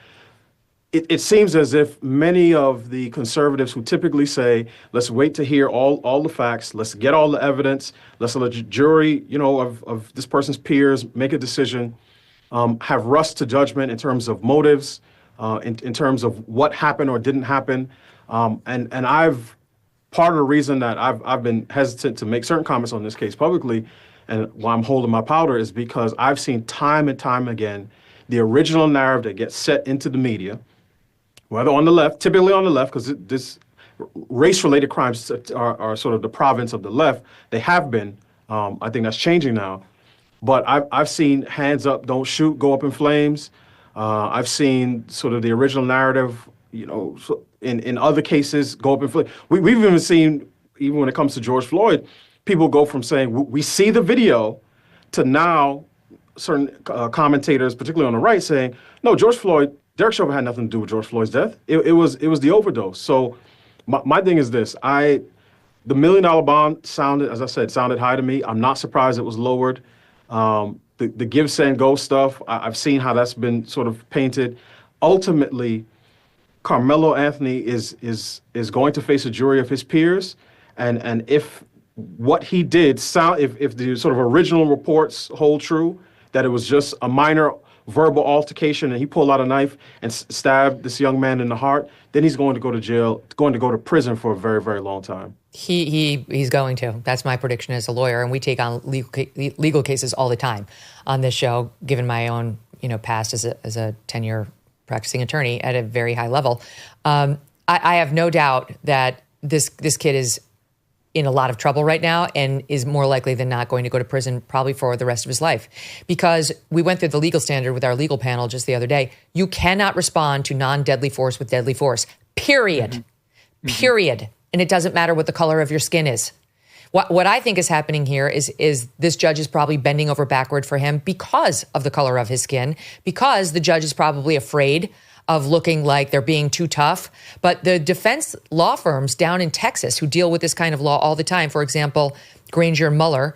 it seems as if many of the conservatives who typically say, let's wait to hear all the facts, let's get all the evidence, let's let the jury, of this person's peers make a decision, have rushed to judgment in terms of motives, in terms of what happened or didn't happen. And part of the reason that I've been hesitant to make certain comments on this case publicly and why I'm holding my powder is because I've seen time and time again the original narrative that gets set into the media, whether on the left, typically on the left, because this race-related crimes are sort of the province of the left. They have been. I think that's changing now. But I've seen hands up, don't shoot, go up in flames. I've seen sort of the original narrative, in other cases, go up in flames. We've even seen, even when it comes to George Floyd, people go from saying, we see the video, to now certain commentators, particularly on the right, saying, no, Derek Chauvin had nothing to do with George Floyd's death. It was the overdose. So my thing is this. The $1 million bond sounded high to me. I'm not surprised it was lowered. The Give, Send, Go stuff, I've seen how that's been sort of painted. Ultimately, Carmelo Anthony is going to face a jury of his peers. And if what he did if the sort of original reports hold true, that it was just a minor verbal altercation and he pulled out a knife and stabbed this young man in the heart, then he's going to go to jail, going to go to prison for a very, very long time. He's going to. That's my prediction as a lawyer, and we take on legal cases all the time on this show, given my own past as a 10-year practicing attorney at a very high level. I have no doubt that this kid is in a lot of trouble right now and is more likely than not going to go to prison probably for the rest of his life. Because we went through the legal standard with our legal panel just the other day. You cannot respond to non-deadly force with deadly force, period. Mm-hmm. Period. And it doesn't matter what the color of your skin is. What I think is happening here is this judge is probably bending over backward for him because of the color of his skin, because the judge is probably afraid of looking like they're being too tough. But the defense law firms down in Texas who deal with this kind of law all the time, for example, Granger Muller,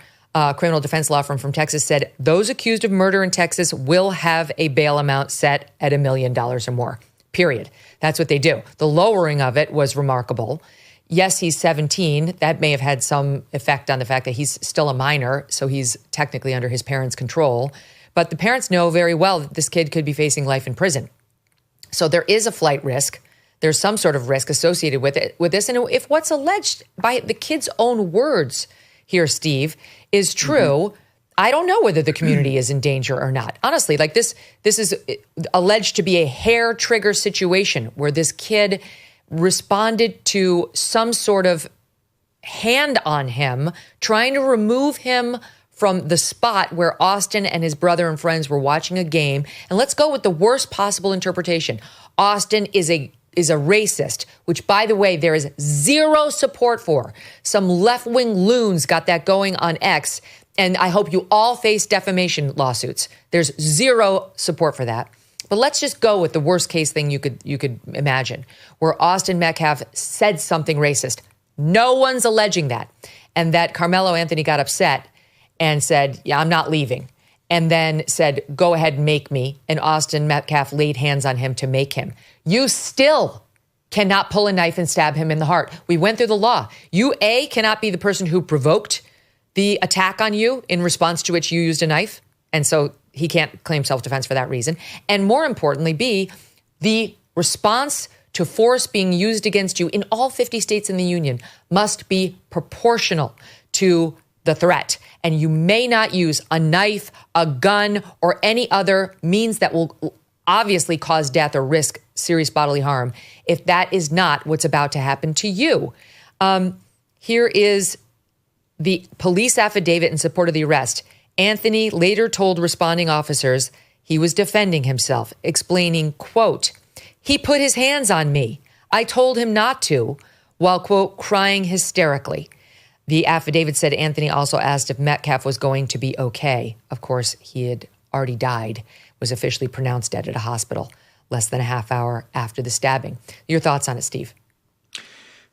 criminal defense law firm from Texas, said those accused of murder in Texas will have a bail amount set at $1 million or more, period. That's what they do. The lowering of it was remarkable. Yes, he's 17. That may have had some effect on the fact that he's still a minor, so he's technically under his parents' control. But the parents know very well that this kid could be facing life in prison. So there is a flight risk. There's some sort of risk associated with this. And if what's alleged by the kid's own words here, Steve, is true, I don't know whether the community is in danger or not. Honestly, like this is alleged to be a hair trigger situation where this kid responded to some sort of hand on him, trying to remove him from the spot where Austin and his brother and friends were watching a game. And let's go with the worst possible interpretation. Austin is a racist, which, by the way, there is zero support for. Some left-wing loons got that going on X, and I hope you all face defamation lawsuits. There's zero support for that. But let's just go with the worst case thing you could imagine, where Austin Metcalf said something racist. No one's alleging that. And that Carmelo Anthony got upset and said, yeah, I'm not leaving. And then said, go ahead, make me. And Austin Metcalf laid hands on him to make him. You still cannot pull a knife and stab him in the heart. We went through the law. You, A, cannot be the person who provoked the attack on you in response to which you used a knife. And so he can't claim self-defense for that reason. And more importantly, B, the response to force being used against you in all 50 states in the union must be proportional to the threat. And you may not use a knife, a gun, or any other means that will obviously cause death or risk serious bodily harm if that is not what's about to happen to you. Here is the police affidavit in support of the arrest. Anthony later told responding officers he was defending himself, explaining, quote, he put his hands on me. I told him not to, while, quote, crying hysterically. The affidavit said Anthony also asked if Metcalf was going to be okay. Of course, he had already died, was officially pronounced dead at a hospital less than a half hour after the stabbing. Your thoughts on it, Steve?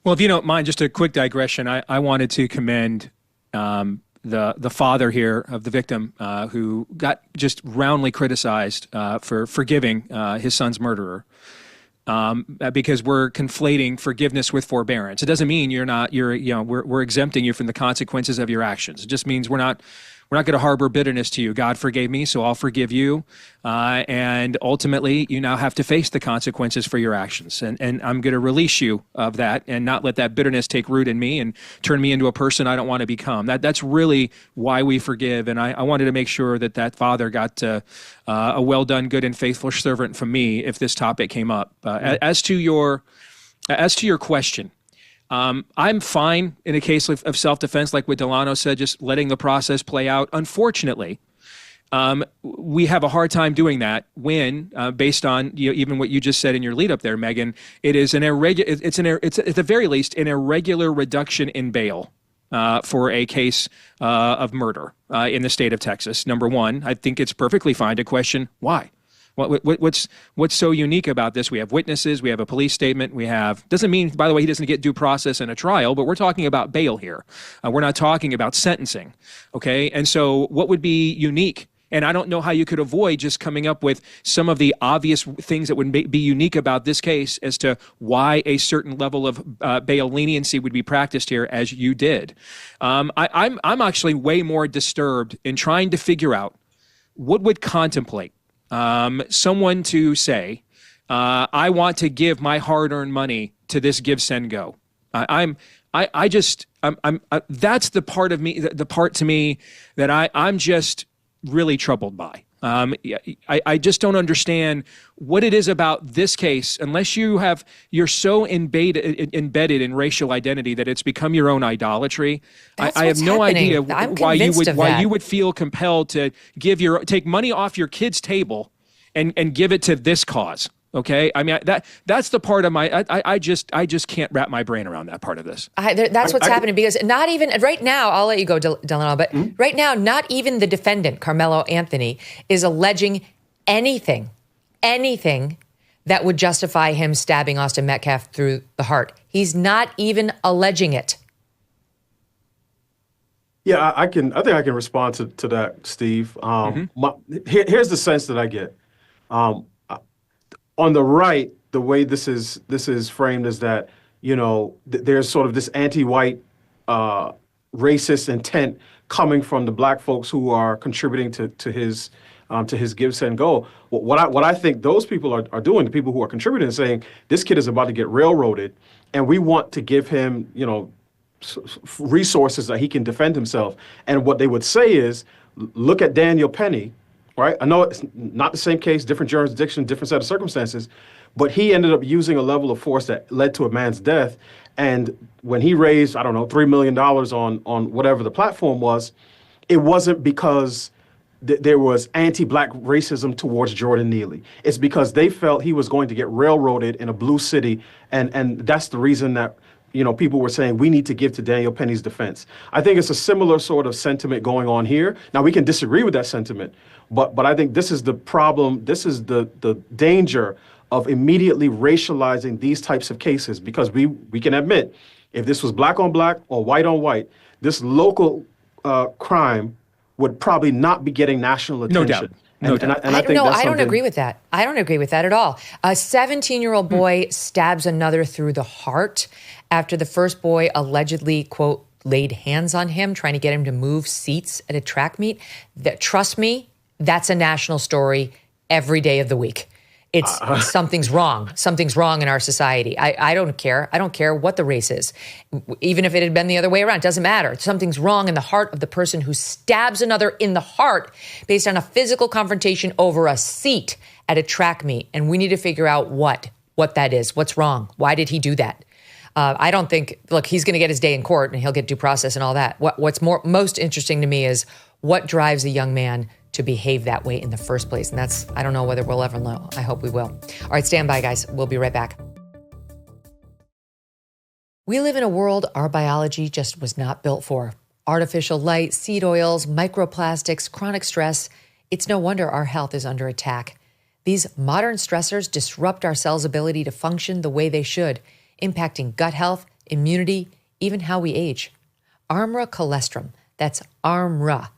Well, if you don't mind, just a quick digression. I wanted to commend the father here of the victim who got just roundly criticized for forgiving his son's murderer. Because we're conflating forgiveness with forbearance. It doesn't mean we're exempting you from the consequences of your actions. It just means we're not going to harbor bitterness to you. God forgave me, so I'll forgive you. And ultimately, you now have to face the consequences for your actions. And I'm going to release you of that and not let that bitterness take root in me and turn me into a person I don't want to become. That's really why we forgive. And I wanted to make sure that father got a well done, good and faithful servant from me if this topic came up. As to your question, I'm fine in a case of self-defense, like what Delano said, just letting the process play out. Unfortunately, we have a hard time doing that when, based on even what you just said in your lead up there, Megyn, it is it's at the very least an irregular reduction in bail for a case of murder in the state of Texas. Number one, I think it's perfectly fine to question why. What's so unique about this? We have witnesses, we have a police statement, doesn't mean, by the way, he doesn't get due process in a trial, but we're talking about bail here. We're not talking about sentencing, okay? And so what would be unique? And I don't know how you could avoid just coming up with some of the obvious things that would be unique about this case as to why a certain level of bail leniency would be practiced here, as you did. I'm actually way more disturbed in trying to figure out what would contemplate someone to say, I want to give my hard-earned money to this give, send, go. That's the part of me, the part to me that I'm just really troubled by. I just don't understand what it is about this case, unless you're so embedded in racial identity that it's become your own idolatry. I have no idea why you would feel compelled to take money off your kid's table and give it to this cause. Okay, I mean that's the part of my I just can't wrap my brain around that part of this. That's what's happening, because not even right now, I'll let you go, Delano, but right now, not even the defendant, Karmelo Anthony, is alleging anything that would justify him stabbing Austin Metcalf through the heart. He's not even alleging it. Yeah, I think I can respond to that, Steve. Here's the sense that I get. On the right, the way this is framed is that, there's sort of this anti-white racist intent coming from the black folks who are contributing to his give, send, go. What I think those people are doing, the people who are contributing, is saying this kid is about to get railroaded, and we want to give him, resources that he can defend himself. And what they would say is, look at Daniel Penny. Right? I know it's not the same case, different jurisdiction, different set of circumstances, but he ended up using a level of force that led to a man's death. And when he raised, I don't know, $3 million on whatever the platform was, it wasn't because there was anti-black racism towards Jordan Neely. It's because they felt he was going to get railroaded in a blue city, and that's the reason that people were saying we need to give to Daniel Penny's defense. I think it's a similar sort of sentiment going on here. Now, we can disagree with that sentiment, but I think this is the problem. This is the danger of immediately racializing these types of cases, because we can admit, if this was black on black or white on white, this local crime would probably not be getting national attention. No doubt. I don't agree with that. I don't agree with that at all. A 17-year-old boy stabs another through the heart after the first boy allegedly, quote, laid hands on him, trying to get him to move seats at a track meet. Trust me, that's a national story every day of the week. It's something's wrong. Something's wrong in our society. I don't care. I don't care what the race is. Even if it had been the other way around, it doesn't matter. Something's wrong in the heart of the person who stabs another in the heart based on a physical confrontation over a seat at a track meet. And we need to figure out what that is. What's wrong? Why did he do that? I don't think, look, he's going to get his day in court and he'll get due process and all that. What's most interesting to me is what drives a young man to behave that way in the first place. And that's, I don't know whether we'll ever know. I hope we will. All right, stand by, guys. We'll be right back. We live in a world our biology just was not built for. Artificial light, seed oils, microplastics, chronic stress. It's no wonder our health is under attack. These modern stressors disrupt our cells' ability to function the way they should, impacting gut health, immunity, even how we age. ARMRA Cholesterol, that's ARMRA,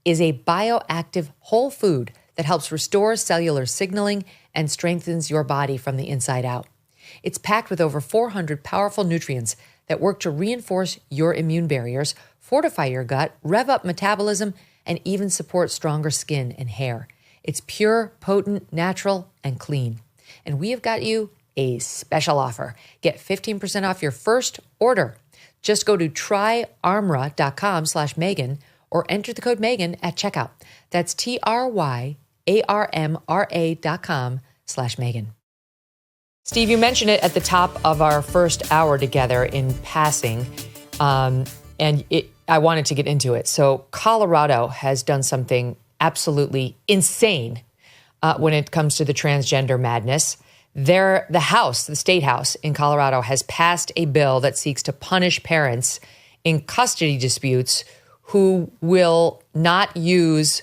is a bioactive whole food that helps restore cellular signaling and strengthens your body from the inside out. It's packed with over 400 powerful nutrients that work to reinforce your immune barriers, fortify your gut, rev up metabolism, and even support stronger skin and hair. It's pure, potent, natural, and clean. And we have got you a special offer. Get 15% off your first order. Just go to tryarmra.com/Megyn or enter the code Megyn at checkout. That's tryarmra.com/Megyn. Steve, you mentioned it at the top of our first hour together in passing, and I wanted to get into it. So Colorado has done something absolutely insane when it comes to the transgender madness. The state house in Colorado has passed a bill that seeks to punish parents in custody disputes who will not use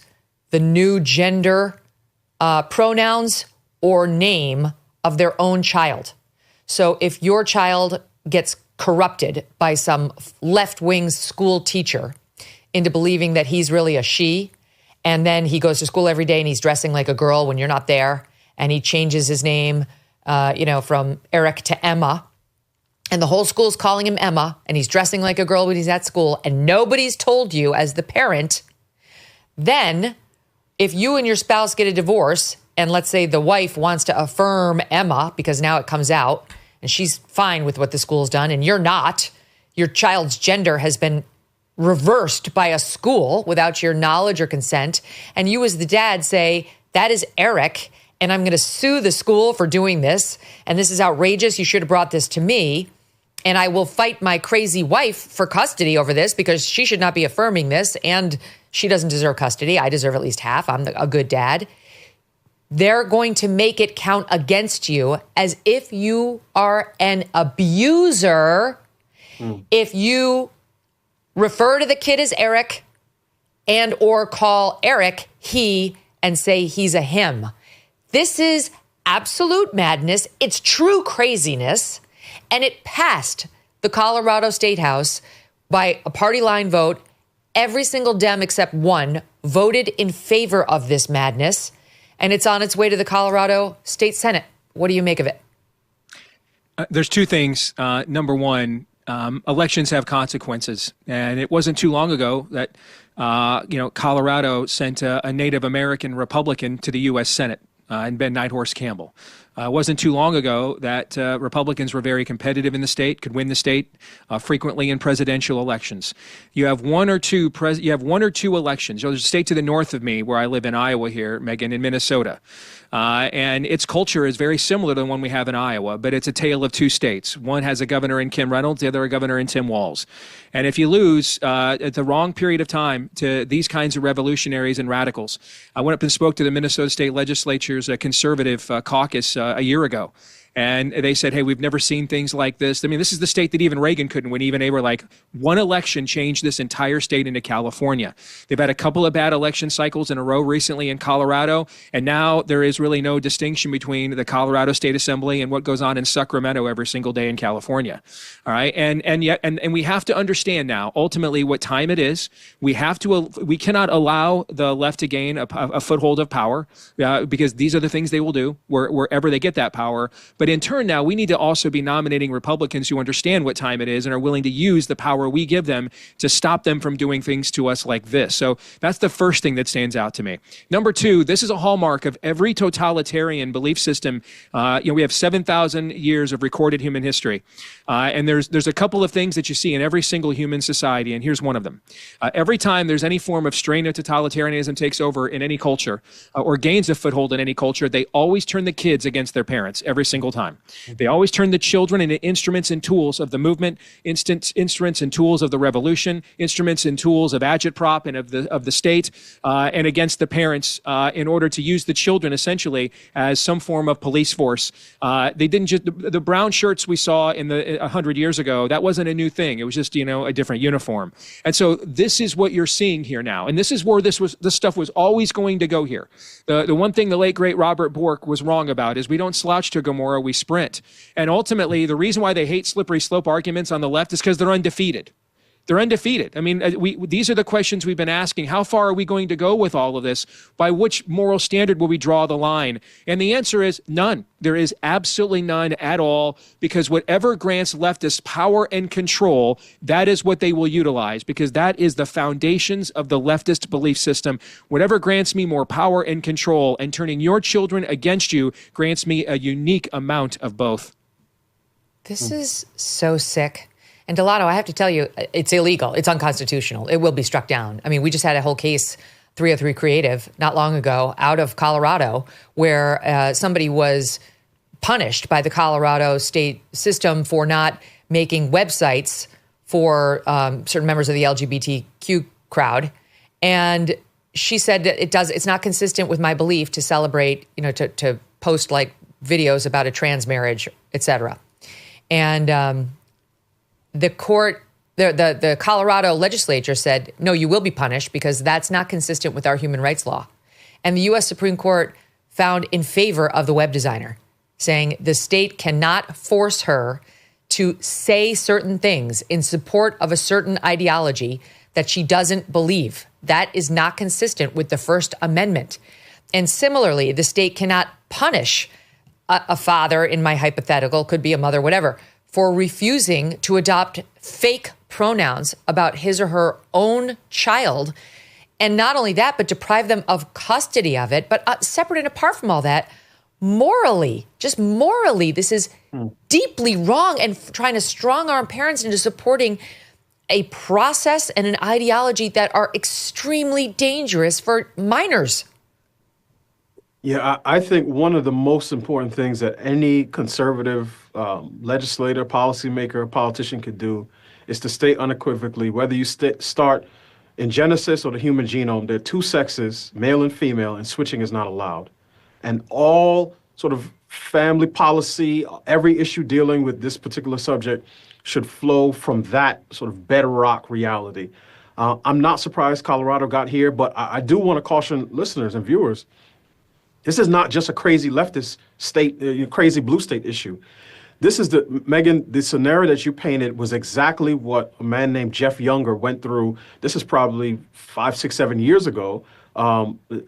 the new gender pronouns or name of their own child. So if your child gets corrupted by some left-wing school teacher into believing that he's really a she, and then he goes to school every day and he's dressing like a girl when you're not there, and he changes his name, from Eric to Emma, and the whole school's calling him Emma, and he's dressing like a girl when he's at school, and nobody's told you as the parent, then if you and your spouse get a divorce, and let's say the wife wants to affirm Emma because now it comes out, and she's fine with what the school's done, and you're not, your child's gender has been reversed by a school without your knowledge or consent, and you as the dad say, that is Eric, and I'm going to sue the school for doing this, and this is outrageous, you should have brought this to me, and I will fight my crazy wife for custody over this because she should not be affirming this, and she doesn't deserve custody. I deserve at least half. I'm a good dad. they're going to make it count against you as if you are an abuser if you refer to the kid as Eric and or call Eric he and say he's a him. This is absolute madness. It's true craziness. And it passed the Colorado State House by a party line vote. Every single Dem except one voted in favor of this madness. And it's on its way to the Colorado State Senate. What do you make of it? There's two things. Number one, elections have consequences. And it wasn't too long ago that, Colorado sent a Native American Republican to the U.S. Senate, and Ben Nighthorse Campbell. It wasn't too long ago that Republicans were very competitive in the state, could win the state frequently in presidential elections. You have one or two elections. There's a state to the north of me where I live in Iowa here, Megyn, in Minnesota. And its culture is very similar to the one we have in Iowa, but it's a tale of two states. One has a governor in Kim Reynolds, the other a governor in Tim Walz. And if you lose at the wrong period of time to these kinds of revolutionaries and radicals, I went up and spoke to the Minnesota State Legislature's conservative caucus a year ago. And they said, hey, we've never seen things like this. I mean, this is the state that even Reagan couldn't win. Even they were like, one election changed this entire state into California. They've had a couple of bad election cycles in a row recently in Colorado. And now there is really no distinction between the Colorado State Assembly and what goes on in Sacramento every single day in California. All right. And we have to understand now, ultimately, what time it is. We cannot allow the left to gain a foothold of power because these are the things they will do wherever they get that power. But in turn now, we need to also be nominating Republicans who understand what time it is and are willing to use the power we give them to stop them from doing things to us like this. So that's the first thing that stands out to me. Number two, this is a hallmark of every totalitarian belief system. We have 7,000 years of recorded human history. And there's a couple of things that you see in every single human society, and here's one of them. Every time there's any form of strain of totalitarianism takes over in any culture or gains a foothold in any culture, they always turn the kids against their parents every single time. They always turn the children into instruments and tools of the movement, instruments and tools of the revolution, instruments and tools of agitprop and of the state, and against the parents in order to use the children essentially as some form of police force. They didn't just the brown shirts we saw in 100 years ago. That wasn't a new thing. It was just a different uniform. And so this is what you're seeing here now, and this is where this stuff was always going to go here. The one thing the late great Robert Bork was wrong about is we don't slouch to Gomorrah, we sprint. And ultimately, the reason why they hate slippery slope arguments on the left is because they're undefeated. They're undefeated. I mean, these are the questions we've been asking. How far are we going to go with all of this? By which moral standard will we draw the line? And the answer is none. There is absolutely none at all, because whatever grants leftists power and control, that is what they will utilize, because that is the foundations of the leftist belief system. Whatever grants me more power and control and turning your children against you grants me a unique amount of both. This is so sick. And Delano, I have to tell you, it's illegal. It's unconstitutional. It will be struck down. I mean, we just had a whole case, 303 Creative, not long ago, out of Colorado, where somebody was punished by the Colorado state system for not making websites for certain members of the LGBTQ crowd. And she said that it's not consistent with my belief to celebrate, to post like videos about a trans marriage, et cetera. And the court, the Colorado legislature said, no, you will be punished because that's not consistent with our human rights law. And the U.S. Supreme Court found in favor of the web designer, saying the state cannot force her to say certain things in support of a certain ideology that she doesn't believe. That is not consistent with the First Amendment. And similarly, the state cannot punish a father, in my hypothetical, could be a mother, whatever, for refusing to adopt fake pronouns about his or her own child. And not only that, but deprive them of custody of it. But separate and apart from all that, morally, just morally, this is deeply wrong, and trying to strong arm parents into supporting a process and an ideology that are extremely dangerous for minors. Yeah, I think one of the most important things that any conservative legislator, policymaker, politician could do is to state unequivocally, whether you start in Genesis or the human genome, there are two sexes, male and female, and switching is not allowed. and all sort of family policy, every issue dealing with this particular subject should flow from that sort of bedrock reality. I'm not surprised Colorado got here, but I do want to caution listeners and viewers, this is not just a crazy leftist state, crazy blue state issue. This is Megyn, the scenario that you painted was exactly what a man named Jeff Younger went through. This is probably 5, 6, 7 years ago.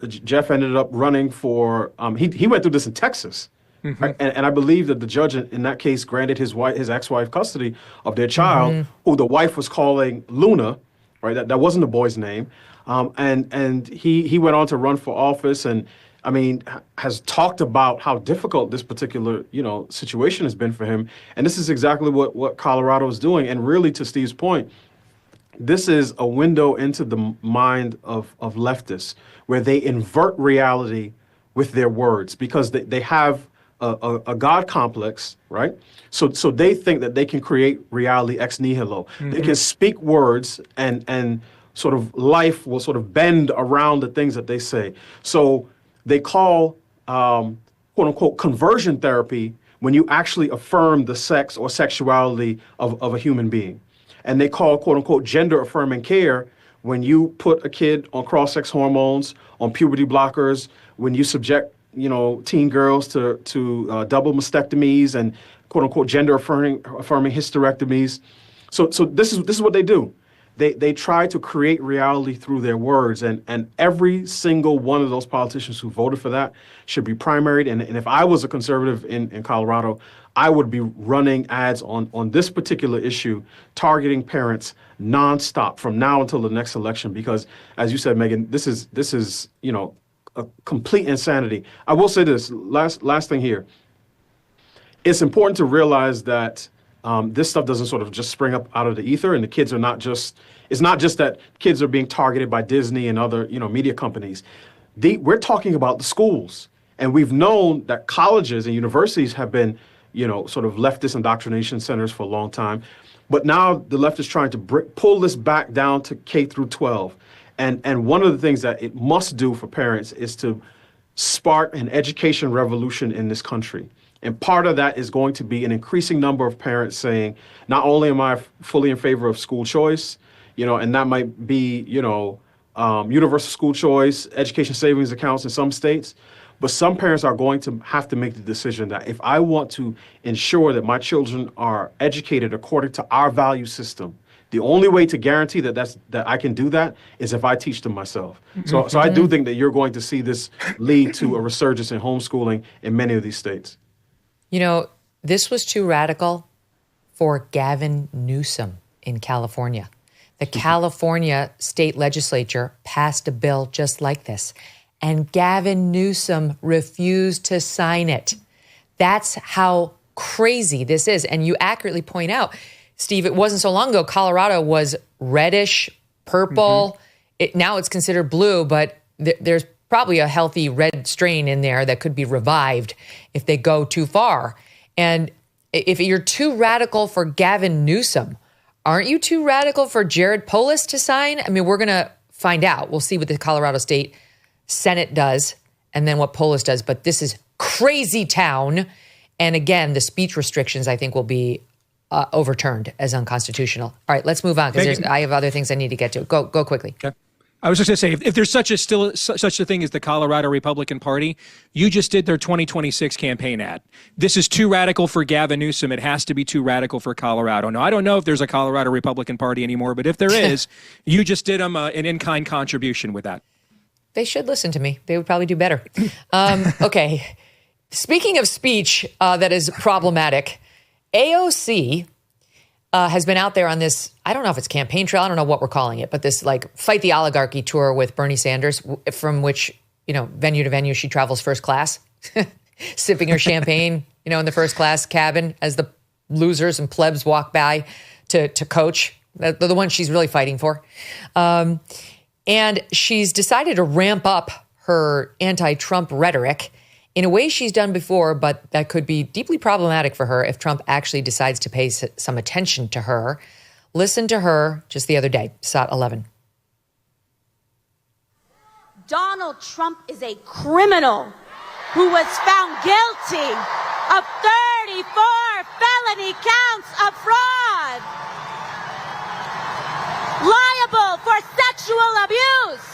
Jeff ended up running for, he went through this in Texas. Mm-hmm. Right? And I believe that the judge in that case granted his ex-wife custody of their child, who the wife was calling Luna, right? That wasn't the boy's name. And he went on to run for office and, I mean, has talked about how difficult this particular, situation has been for him. And this is exactly what Colorado is doing. And really, to Steve's point, this is a window into the mind of leftists, where they invert reality with their words because they have a God complex, right? So they think that they can create reality ex nihilo. Mm-hmm. They can speak words and sort of life will sort of bend around the things that they say. So they call, quote unquote, conversion therapy when you actually affirm the sex or sexuality of a human being. And they call, quote unquote, gender affirming care when you put a kid on cross-sex hormones, on puberty blockers, when you subject, teen girls to double mastectomies and, quote unquote, gender affirming hysterectomies. So this is what they do. They try to create reality through their words, and every single one of those politicians who voted for that should be primaried. And if I was a conservative in Colorado, I would be running ads on this particular issue, targeting parents nonstop from now until the next election. Because, as you said, Megyn, this is a complete insanity. I will say this last thing here. It's important to realize that this stuff doesn't sort of just spring up out of the ether, and the kids are not just, it's not just that kids are being targeted by Disney and other, media companies. We're talking about the schools, and we've known that colleges and universities have been, sort of leftist indoctrination centers for a long time. But now the left is trying to pull this back down to K through 12. And one of the things that it must do for parents is to spark an education revolution in this country. And part of that is going to be an increasing number of parents saying, not only am I fully in favor of school choice, and that might be, universal school choice, education savings accounts in some states, but some parents are going to have to make the decision that if I want to ensure that my children are educated according to our value system, the only way to guarantee that I can do that is if I teach them myself. So I do think that you're going to see this lead to a resurgence in homeschooling in many of these states. This was too radical for Gavin Newsom in California. The California state legislature passed a bill just like this, and Gavin Newsom refused to sign it. That's how crazy this is. And you accurately point out, Steve, it wasn't so long ago, Colorado was reddish, purple. Now it's considered blue, but there's probably a healthy red strain in there that could be revived if they go too far. And if you're too radical for Gavin Newsom, aren't you too radical for Jared Polis to sign? I mean, we're going to find out. We'll see what the Colorado State Senate does and then what Polis does. But this is crazy town. And again, the speech restrictions, I think, will be overturned as unconstitutional. All right, let's move on because I have other things I need to get to. Go quickly. Okay. I was just going to say, if there's such a thing as the Colorado Republican Party, you just did their 2026 campaign ad. This is too radical for Gavin Newsom. It has to be too radical for Colorado. Now, I don't know if there's a Colorado Republican Party anymore, but if there is, you just did them an in-kind contribution with that. They should listen to me. They would probably do better. Okay. Speaking of speech that is problematic, AOC has been out there on this, I don't know if it's campaign trail, I don't know what we're calling it, but this like fight the oligarchy tour with Bernie Sanders, from which, venue to venue, she travels first class, sipping her champagne, in the first class cabin as the losers and plebs walk by to coach. They're the ones she's really fighting for. And she's decided to ramp up her anti-Trump rhetoric in a way she's done before, but that could be deeply problematic for her if Trump actually decides to pay some attention to her. Listen to her just the other day, SOT 11. Donald Trump is a criminal. who was found guilty of 34 felony counts of fraud, liable for sexual abuse.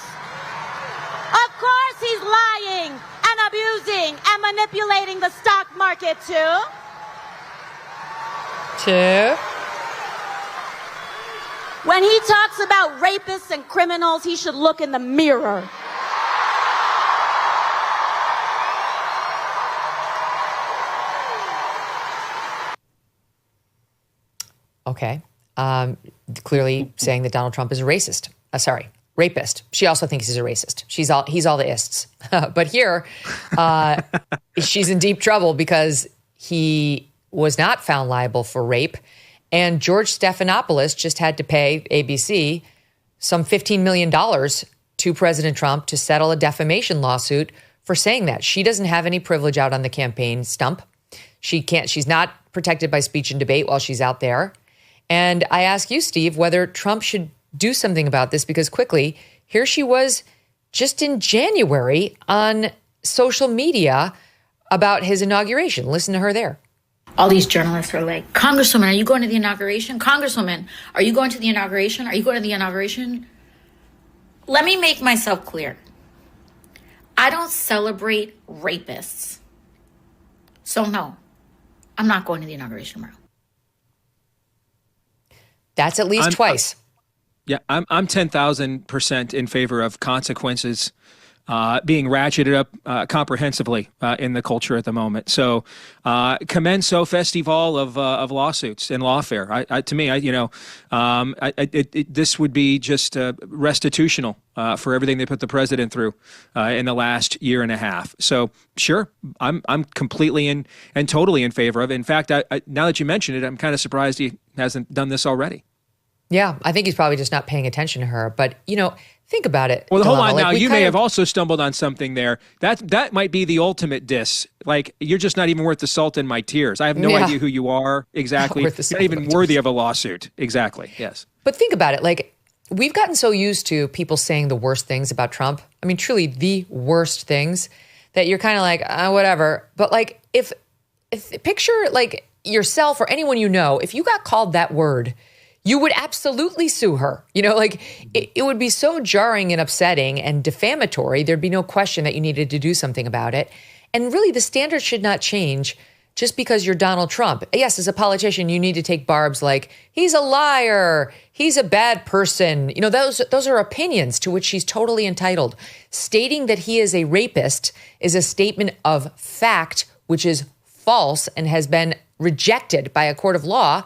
Of course he's lying and abusing and manipulating the stock market too. When he talks about rapists and criminals, he should look in the mirror. Okay. Clearly saying that Donald Trump is a racist. Rapist. She also thinks he's a racist. He's all the ists. But here, she's in deep trouble because he was not found liable for rape. And George Stephanopoulos just had to pay ABC some $15 million to President Trump to settle a defamation lawsuit for saying that. She doesn't have any privilege out on the campaign stump. She's not protected by speech and debate while she's out there. And I ask you, Steve, whether Trump should do something about this, because quickly, here she was just in January on social media about his inauguration. Listen to her there. All these journalists are like, Congresswoman, are you going to the inauguration? Congresswoman, are you going to the inauguration? Are you going to the inauguration? Let me make myself clear. I don't celebrate rapists. So no, I'm not going to the inauguration tomorrow. That's at least twice. I'm 10,000% in favor of consequences being ratcheted up comprehensively in the culture at the moment. So commenso festival of lawsuits and lawfare. To me, this would be just restitutional for everything they put the president through in the last year and a half. So sure, I'm completely and totally in favor of it. In fact, now that you mention it, I'm kind of surprised he hasn't done this already. Yeah, I think he's probably just not paying attention to her. But, think about it. Well, Delano. hold on now. You may have also stumbled on something there. That might be the ultimate diss. Like, you're just not even worth the salt in my tears. I have no idea who you are exactly. You're not even worthy of a lawsuit. Exactly, yes. But think about it. Like, we've gotten so used to people saying the worst things about Trump. I mean, truly the worst things that you're kind of like, whatever. But, like, if picture, like, yourself or anyone you know, if you got called that word, you would absolutely sue her. It would be so jarring and upsetting and defamatory. There'd be no question that you needed to do something about it. And really, the standards should not change just because you're Donald Trump. Yes, as a politician, you need to take barbs like, he's a liar, he's a bad person. Those are opinions to which she's totally entitled. Stating that he is a rapist is a statement of fact, which is false and has been rejected by a court of law.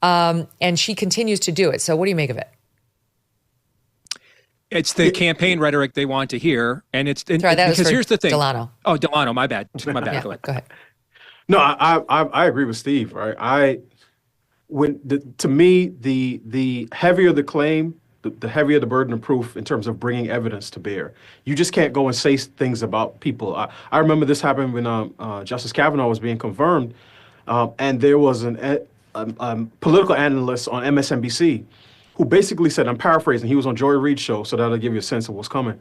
And she continues to do it. So what do you make of it? It's the campaign rhetoric they want to hear. And because here's the thing. Delano. Oh, Delano, my bad. Yeah, Go ahead. No, I agree with Steve, right? To me, the heavier the claim, the heavier the burden of proof in terms of bringing evidence to bear. You just can't go and say things about people. I remember this happened when Justice Kavanaugh was being confirmed, and there was a political analyst on MSNBC who basically said, I'm paraphrasing, he was on Joy Reid's show, so that'll give you a sense of what's coming.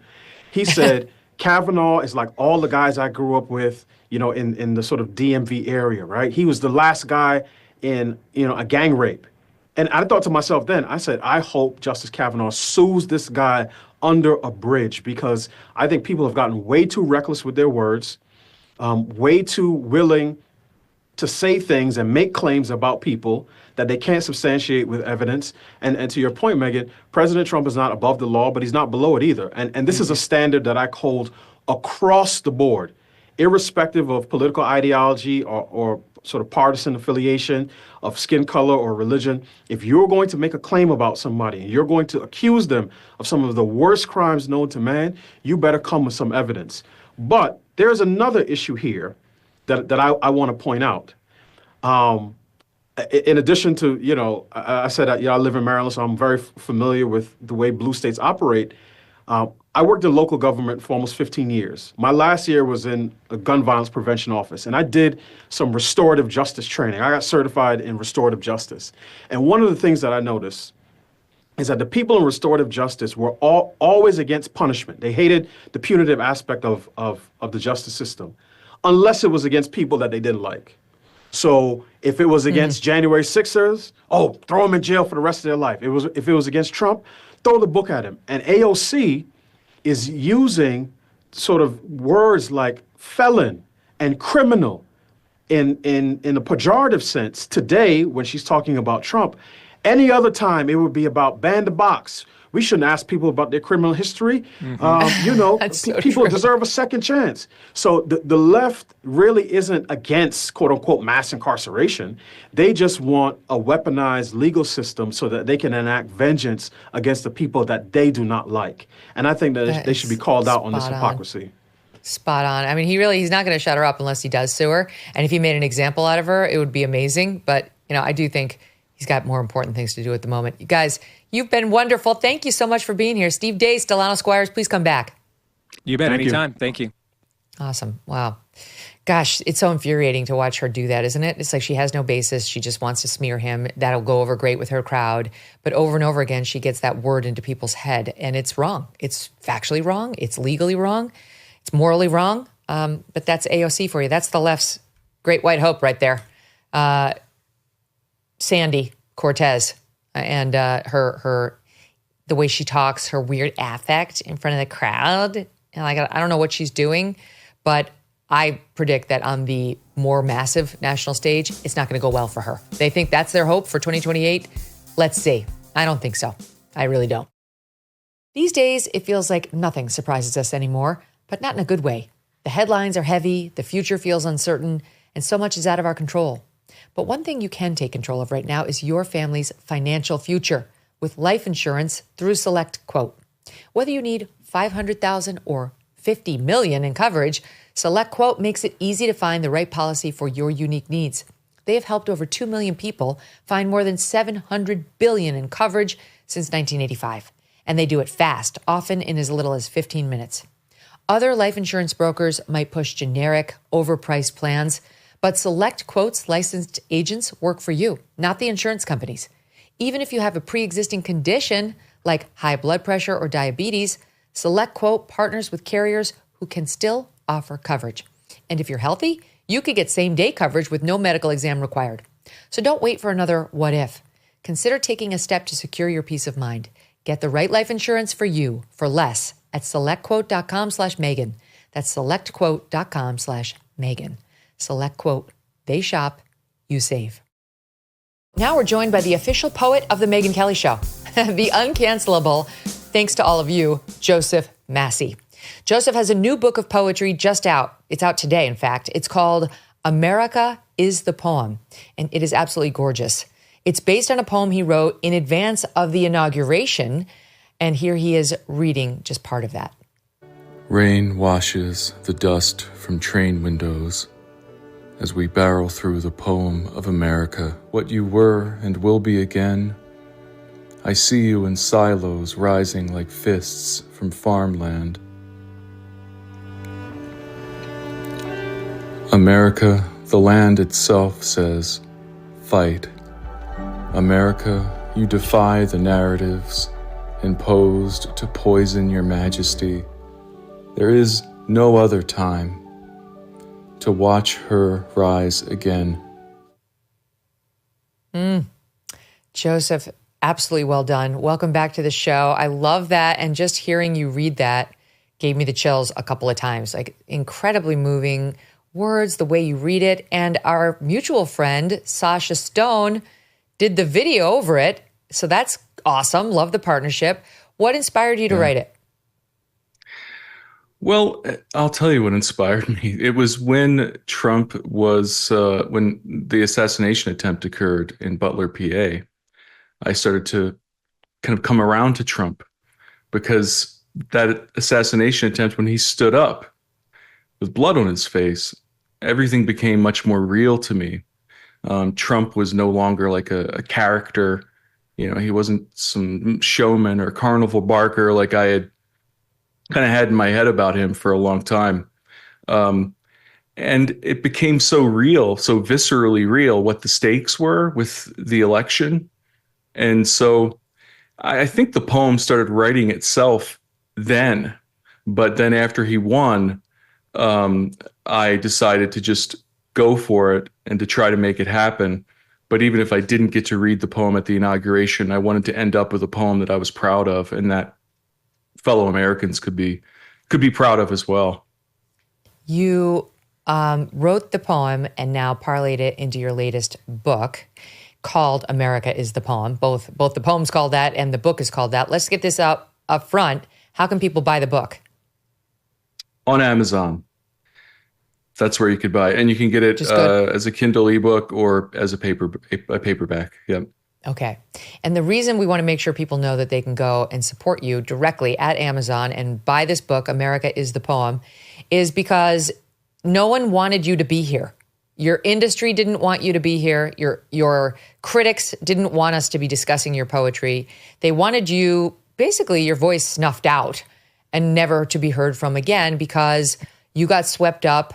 He said, Kavanaugh is like all the guys I grew up with, in the sort of DMV area, right? He was the last guy in, a gang rape. And I thought to myself then, I said, I hope Justice Kavanaugh sues this guy under a bridge, because I think people have gotten way too reckless with their words, way too willing to say things and make claims about people that they can't substantiate with evidence. And to your point, Megyn, President Trump is not above the law, but he's not below it either. And this is a standard that I hold across the board, irrespective of political ideology or sort of partisan affiliation, of skin color or religion. If you're going to make a claim about somebody and you're going to accuse them of some of the worst crimes known to man, you better come with some evidence. But there's another issue here that I want to point out. In addition to, I said that, I live in Maryland, so I'm very familiar with the way blue states operate. I worked in local government for almost 15 years. My last year was in a gun violence prevention office, and I did some restorative justice training. I got certified in restorative justice. And one of the things that I noticed is that the people in restorative justice were always against punishment. They hated the punitive aspect of the justice system. unless it was against people that they didn't like. So if it was against January 6ers, throw them in jail for the rest of their life. If it was against Trump, throw the book at him. And AOC is using sort of words like felon and criminal in a pejorative sense today when she's talking about Trump. Any other time, it would be about ban the box. We shouldn't ask people about their criminal history. People deserve a second chance. So the left really isn't against, quote unquote, mass incarceration. They just want a weaponized legal system so that they can enact vengeance against the people that they do not like. And I think that they should be called out on this hypocrisy. Spot on. I mean, he's not going to shut her up unless he does sue her. And if he made an example out of her, it would be amazing. But, I do think he's got more important things to do at the moment. You guys, you've been wonderful. Thank you so much for being here. Steve Deace, Delano, Squires, please come back. You bet. Anytime. Thank you. Awesome. Wow. Gosh, it's so infuriating to watch her do that, isn't it? It's like she has no basis. She just wants to smear him. That'll go over great with her crowd. But over and over again, she gets that word into people's head. And it's wrong. It's factually wrong. It's legally wrong. It's morally wrong. But that's AOC for you. That's the left's great white hope right there. Sandy Cortez and her the way she talks, her weird affect in front of the crowd. And I don't know what she's doing, but I predict that on the more massive national stage, it's not going to go well for her. They think that's their hope for 2028. Let's see. I don't think so. I really don't. These days, it feels like nothing surprises us anymore, but not in a good way. The headlines are heavy, the future feels uncertain, and so much is out of our control. But one thing you can take control of right now is your family's financial future with life insurance through SelectQuote. Whether you need $500,000 or $50 million in coverage, SelectQuote makes it easy to find the right policy for your unique needs. They have helped over 2 million people find more than $700 billion in coverage since 1985. And they do it fast, often in as little as 15 minutes. Other life insurance brokers might push generic, overpriced plans, but SelectQuote's licensed agents work for you, not the insurance companies. Even if you have a pre-existing condition like high blood pressure or diabetes, SelectQuote partners with carriers who can still offer coverage. And if you're healthy, you could get same-day coverage with no medical exam required. So don't wait for another what if. Consider taking a step to secure your peace of mind. Get the right life insurance for you for less at SelectQuote.com/Megyn. That's SelectQuote.com/Megyn. SelectQuote. They shop, you save. Now we're joined by the official poet of the Megyn Kelly Show, the uncancelable, thanks to all of you, Joseph Massey. Joseph has a new book of poetry just out. It's out today, in fact. It's called America is the Poem, and it is absolutely gorgeous. It's based on a poem he wrote in advance of the inauguration, and here he is reading just part of that. Rain washes the dust from train windows as we barrel through the poem of America, what you were and will be again. I see you in silos rising like fists from farmland. America, the land itself says, fight. America, you defy the narratives imposed to poison your majesty. There is no other time to watch her rise again. Joseph, absolutely well done. Welcome back to the show. I love that. And just hearing you read that gave me the chills a couple of times. Like incredibly moving words, the way you read it. And our mutual friend, Sasha Stone, did the video over it. So that's awesome. Love the partnership. What inspired you to write it? Well, I'll tell you what inspired me. It was when Trump was, when the assassination attempt occurred in Butler, PA, I started to kind of come around to Trump because that assassination attempt, when he stood up with blood on his face, everything became much more real to me. Trump was no longer like a character. You know, he wasn't some showman or carnival barker like I had kind of had in my head about him for a long time. And it became so real, so viscerally real, what the stakes were with the election. And so I think the poem started writing itself then. But then after he won, I decided to just go for it and to try to make it happen. But even if I didn't get to read the poem at the inauguration, I wanted to end up with a poem that I was proud of and that fellow Americans could be proud of as well. You wrote the poem and now parlayed it into your latest book called America is the Poem. Both the poem's called that and the book is called that. Let's get this up front. How can people buy the book? On Amazon. That's where you could buy it. And you can get it as a Kindle ebook or as a paperback. Yep. Okay. And the reason we want to make sure people know that they can go and support you directly at Amazon and buy this book, America is the Poem, is because no one wanted you to be here. Your industry didn't want you to be here. Your critics didn't want us to be discussing your poetry. They wanted you, basically your voice snuffed out and never to be heard from again because you got swept up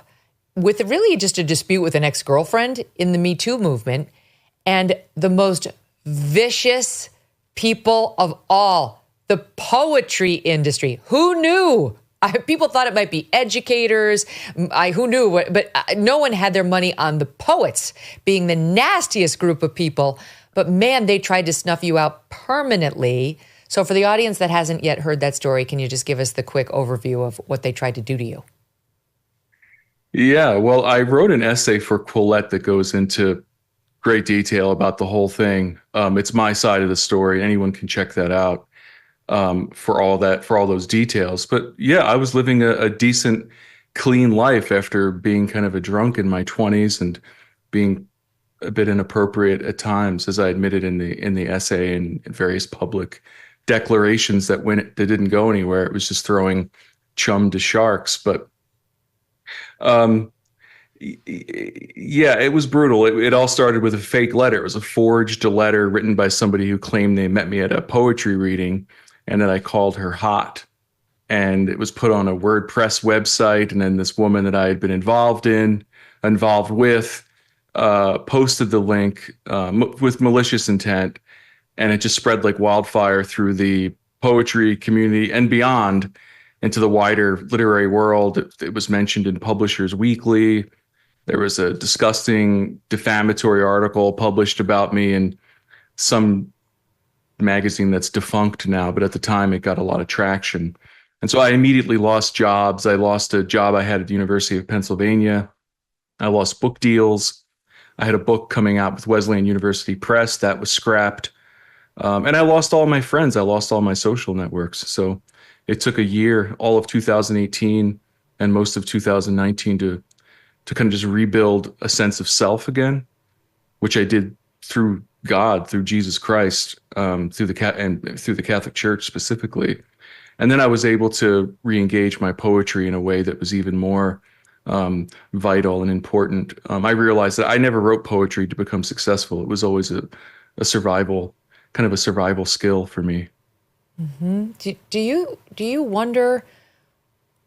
with really just a dispute with an ex-girlfriend in the Me Too movement. And the most vicious people of all, the poetry industry. Who knew? People thought it might be educators. Who knew? But no one had their money on the poets being the nastiest group of people. But man, they tried to snuff you out permanently. So for the audience that hasn't yet heard that story, can you just give us the quick overview of what they tried to do to you? Yeah, well, I wrote an essay for Quillette that goes into great detail about the whole thing. It's my side of the story. Anyone can check that out for all those details. But yeah, I was living a decent, clean life after being kind of a drunk in my 20s and being a bit inappropriate at times, as I admitted in the essay and in various public declarations that didn't go anywhere. It was just throwing chum to sharks. But yeah, it was brutal. It all started with a fake letter. It was a forged letter written by somebody who claimed they met me at a poetry reading and that I called her hot. And it was put on a WordPress website. And then this woman that I had been involved with, posted the link with malicious intent. And it just spread like wildfire through the poetry community and beyond into the wider literary world. It was mentioned in Publishers Weekly. There was a disgusting defamatory article published about me in some magazine that's defunct now, but at the time it got a lot of traction. And so I immediately lost jobs. I lost a job I had at the University of Pennsylvania. I lost book deals. I had a book coming out with Wesleyan University Press that was scrapped. And I lost all my friends. I lost all my social networks. So it took a year, all of 2018 and most of 2019 to kind of just rebuild a sense of self again, which I did through God, through Jesus Christ, through the Catholic Church specifically. And then I was able to re-engage my poetry in a way that was even more vital and important. I realized that I never wrote poetry to become successful. It was always a survival skill for me. Mm-hmm. Do you wonder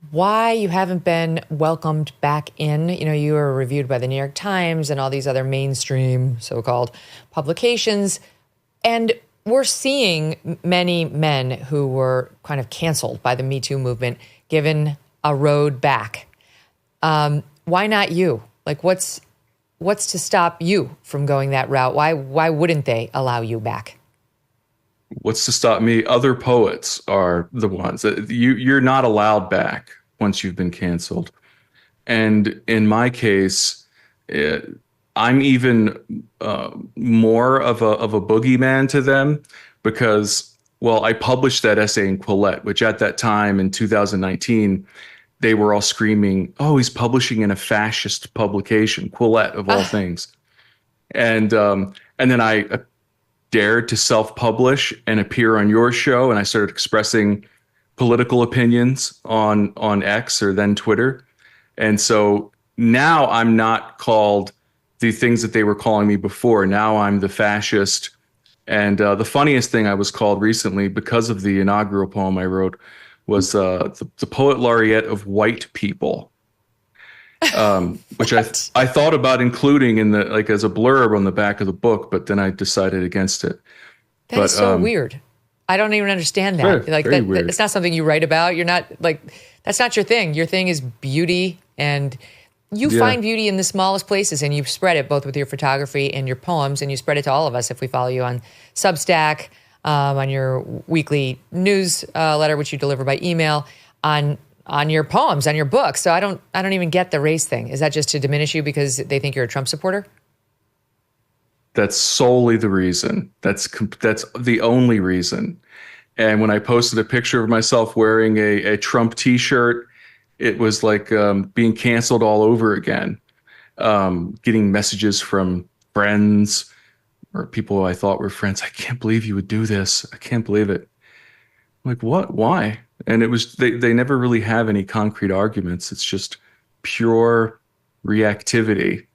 why you haven't been welcomed back in? You know, you were reviewed by the New York Times and all these other mainstream so-called publications, and we're seeing many men who were kind of canceled by the Me Too movement given a road back. Why not you? Like, what's to stop you from going that route? Why wouldn't they allow you back? What's to stop me? Other poets are the ones. You're not allowed back once you've been canceled. And in my case, I'm even more of a boogeyman to them because, well, I published that essay in Quillette, which at that time in 2019, they were all screaming, "Oh, he's publishing in a fascist publication," Quillette of all things. And then I dared to self-publish and appear on your show, and I started expressing political opinions on X or then Twitter. And so now I'm not called the things that they were calling me before. Now I'm the fascist. And the funniest thing I was called recently because of the inaugural poem I wrote was the poet laureate of white people, which I thought about including in the as a blurb on the back of the book, but then I decided against it. That's so weird. I don't even understand that. Very, like very that, weird. it's not something you write about. You're not like, that's not your thing. Your thing is beauty, and you find beauty in the smallest places, and you spread it both with your photography and your poems, and you spread it to all of us if we follow you on Substack, on your weekly newsletter, which you deliver by email, on your poems, on your books. So I don't even get the race thing. Is that just to diminish you because they think you're a Trump supporter? That's solely the reason. That's the only reason. And when I posted a picture of myself wearing a Trump T-shirt, it was like being canceled all over again. Getting messages from friends or people I thought were friends. I can't believe you would do this. I can't believe it. I'm like, what? Why? And it was they never really have any concrete arguments. It's just pure reactivity.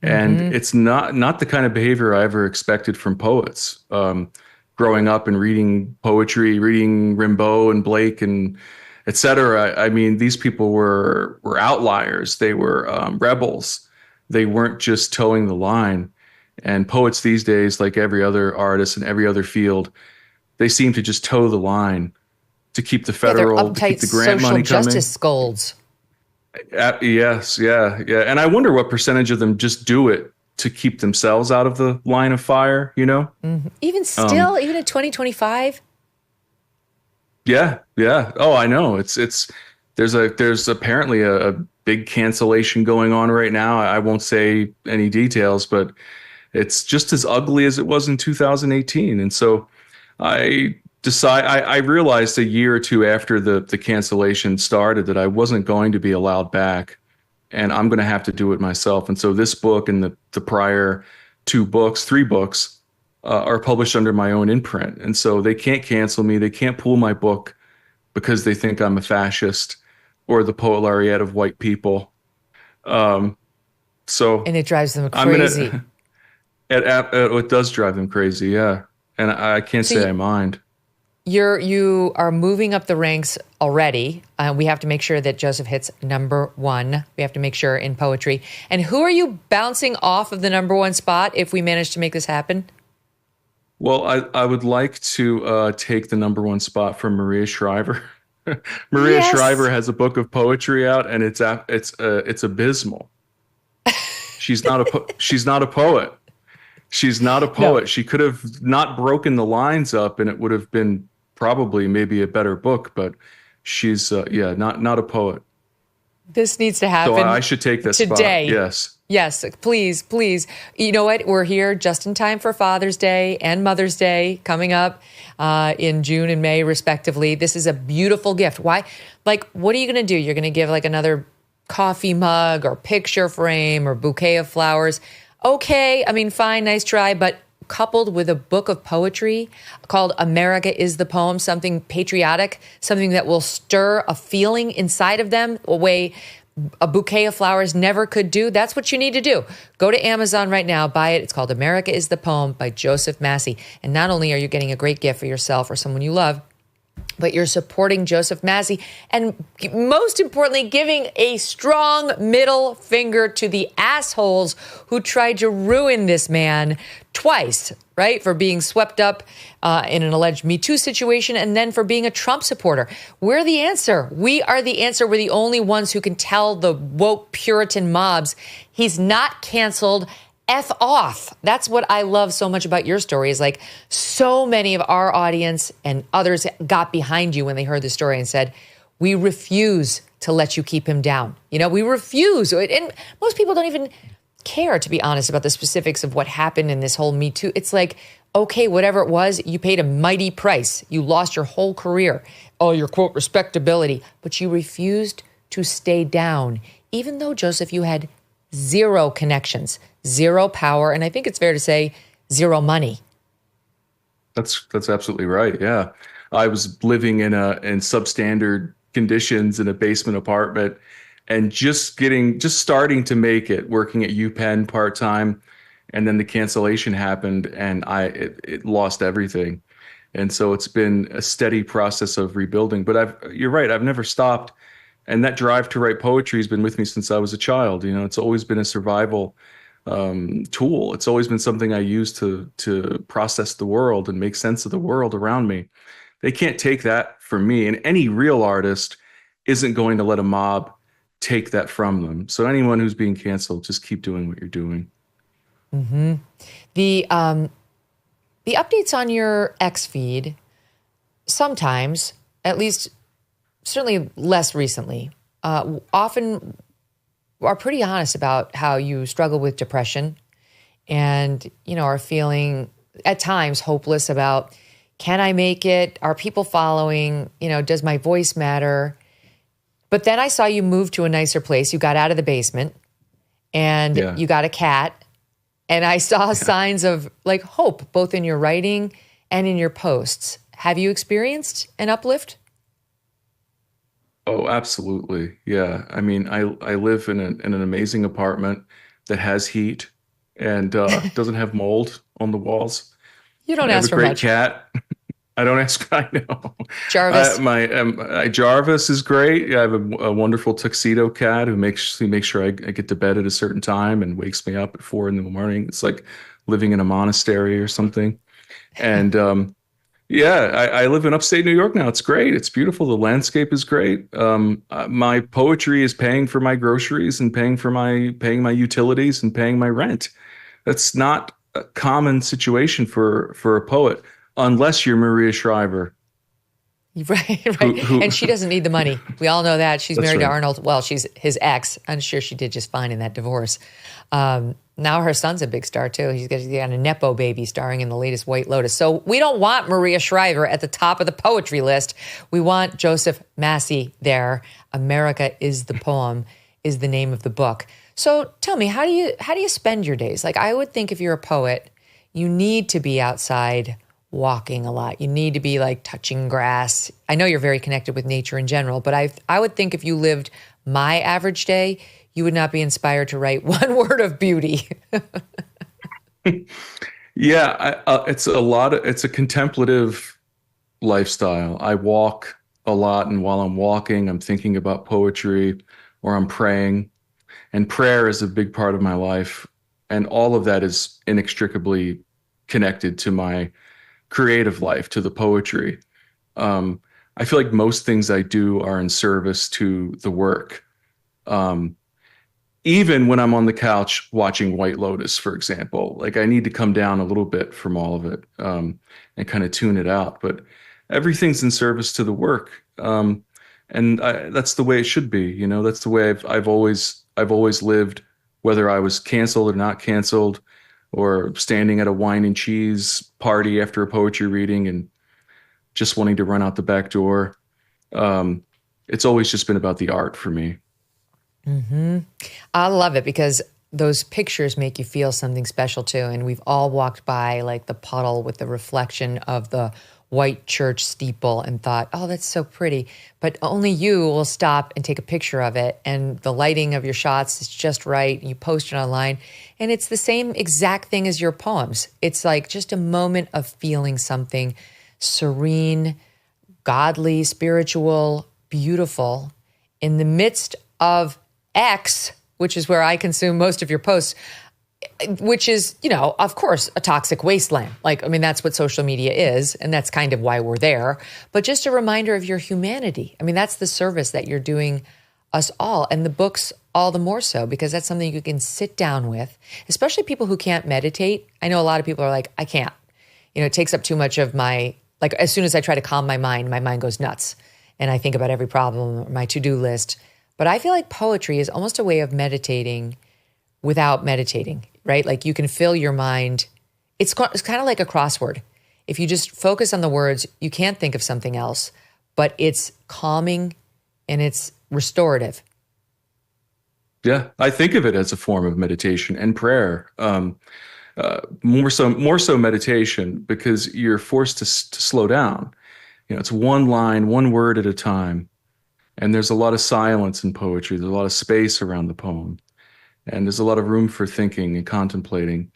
And it's not the kind of behavior I ever expected from poets. Growing up and reading poetry, reading Rimbaud and Blake and et cetera. I mean, these people were outliers. They were rebels. They weren't just towing the line. And poets these days, like every other artist in every other field, they seem to just toe the line to keep the federal, to keep the grant money coming. Social justice scolds. Yes, yeah. And I wonder what percentage of them just do it to keep themselves out of the line of fire, you know? Even still, even in 2025? Yeah. Oh, I know. There's apparently a big cancellation going on right now. I won't say any details, but it's just as ugly as it was in 2018. And so I realized a year or two after the cancellation started that I wasn't going to be allowed back, and I'm going to have to do it myself. And so this book and the prior three books, are published under my own imprint. And so they can't cancel me. They can't pull my book because they think I'm a fascist or the poet laureate of white people. And it drives them crazy. It does drive them crazy, yeah. And I can't say I mind. You are moving up the ranks already. We have to make sure that Joseph hits number one. We have to make sure in poetry. And who are you bouncing off of the number one spot if we manage to make this happen? Well, I would like to take the number one spot from Maria Shriver. Maria Shriver has a book of poetry out, and it's abysmal. She's not a poet. She's not a poet. No. She could have not broken the lines up, and it would have been probably maybe a better book. But she's not a poet. This needs to happen. So I should take this today. Spot. Yes, please. You know what? We're here just in time for Father's Day and Mother's Day coming up in June and May, respectively. This is a beautiful gift. Why? Like, what are you going to do? You're going to give like another coffee mug or picture frame or bouquet of flowers. Okay, I mean, fine, nice try, but coupled with a book of poetry called America is the Poem, something patriotic, something that will stir a feeling inside of them, a way a bouquet of flowers never could do. That's what you need to do. Go to Amazon right now, buy it. It's called America is the Poem by Joseph Massey. And not only are you getting a great gift for yourself or someone you love, but you're supporting Joseph Massey and most importantly, giving a strong middle finger to the assholes who tried to ruin this man twice, right? For being swept up in an alleged Me Too situation and then for being a Trump supporter. We're the answer. We are the answer. We're the only ones who can tell the woke Puritan mobs he's not canceled. F off. That's what I love so much about your story is like so many of our audience and others got behind you when they heard the story and said, we refuse to let you keep him down. You know, we refuse. And most people don't even care, to be honest, about the specifics of what happened in this whole Me Too. It's like, okay, whatever it was, you paid a mighty price. You lost your whole career. Oh, your quote, respectability. But you refused to stay down, even though, Joseph, you had zero connections, zero power, and I think it's fair to say zero money. That's absolutely right. Yeah, I was living in substandard conditions in a basement apartment, and just starting to make it, working at UPenn part time, and then the cancellation happened, and it lost everything, and so it's been a steady process of rebuilding. But you're right, I've never stopped. And that drive to write poetry has been with me since I was a child. You know, it's always been a survival tool. It's always been something I use to process the world and make sense of the world around me. They can't take that from me, and any real artist isn't going to let a mob take that from them. So anyone who's being canceled, just keep doing what you're doing. Mm-hmm. The updates on your X feed sometimes, at least certainly less recently, often are pretty honest about how you struggle with depression and, are feeling at times hopeless about, can I make it? Are people following? Does my voice matter? But then I saw you move to a nicer place. You got out of the basement and you got a cat. And I saw signs of like hope, both in your writing and in your posts. Have you experienced an uplift? Oh, absolutely. Yeah. I mean, I live in an amazing apartment that has heat and doesn't have mold on the walls. You don't ask for much. I have a great cat. I don't ask. I know. Jarvis. Jarvis is great. I have a wonderful tuxedo cat who makes sure I get to bed at a certain time and wakes me up at 4 a.m. It's like living in a monastery or something. And I live in upstate New York now. It's great. It's beautiful. The landscape is great. My poetry is paying for my groceries and paying my utilities and paying my rent. That's not a common situation for a poet. Unless you're Maria Shriver. Right. And she doesn't need the money. We all know that. She's married to Arnold. Well, she's his ex. I'm sure she did just fine in that divorce. Now her son's a big star, too. He's got a Nepo baby starring in the latest White Lotus. So we don't want Maria Shriver at the top of the poetry list. We want Joseph Massey there. America is the Poem is the name of the book. So tell me, how do you spend your days? Like, I would think if you're a poet, you need to be outside walking a lot. You need to be like touching grass. I know you're very connected with nature in general, but I would think if you lived my average day, you would not be inspired to write one word of beauty. It's a contemplative lifestyle. I walk a lot, and while I'm walking, I'm thinking about poetry or I'm praying. And prayer is a big part of my life. And all of that is inextricably connected to my creative life, to the poetry. I feel like most things I do are in service to the work. Even when I'm on the couch watching White Lotus, for example, like I need to come down a little bit from all of it and kind of tune it out. But everything's in service to the work, and that's the way it should be. That's the way I've always lived, whether I was canceled or not canceled, or standing at a wine and cheese party after a poetry reading and just wanting to run out the back door. It's always just been about the art for me. Mm-hmm. I love it because those pictures make you feel something special too. And we've all walked by like the puddle with the reflection of the white church steeple and thought, oh, that's so pretty. But only you will stop and take a picture of it. And the lighting of your shots is just right. You post it online. And it's the same exact thing as your poems. It's like just a moment of feeling something serene, godly, spiritual, beautiful in the midst of X, which is where I consume most of your posts, which is, of course, a toxic wasteland. That's what social media is, and that's kind of why we're there. But just a reminder of your humanity. That's the service that you're doing us all, and the books all the more so, because that's something you can sit down with, especially people who can't meditate. I know a lot of people are like, I can't. It takes up too much of my, as soon as I try to calm my mind goes nuts, and I think about every problem, my to-do list. But I feel like poetry is almost a way of meditating without meditating, right? Like you can fill your mind. It's kind of like a crossword. If you just focus on the words, you can't think of something else, but it's calming and it's restorative. Yeah, I think of it as a form of meditation and prayer. More so meditation, because you're forced to slow down. It's one line, one word at a time. And there's a lot of silence in poetry. There's a lot of space around the poem. And there's a lot of room for thinking and contemplating.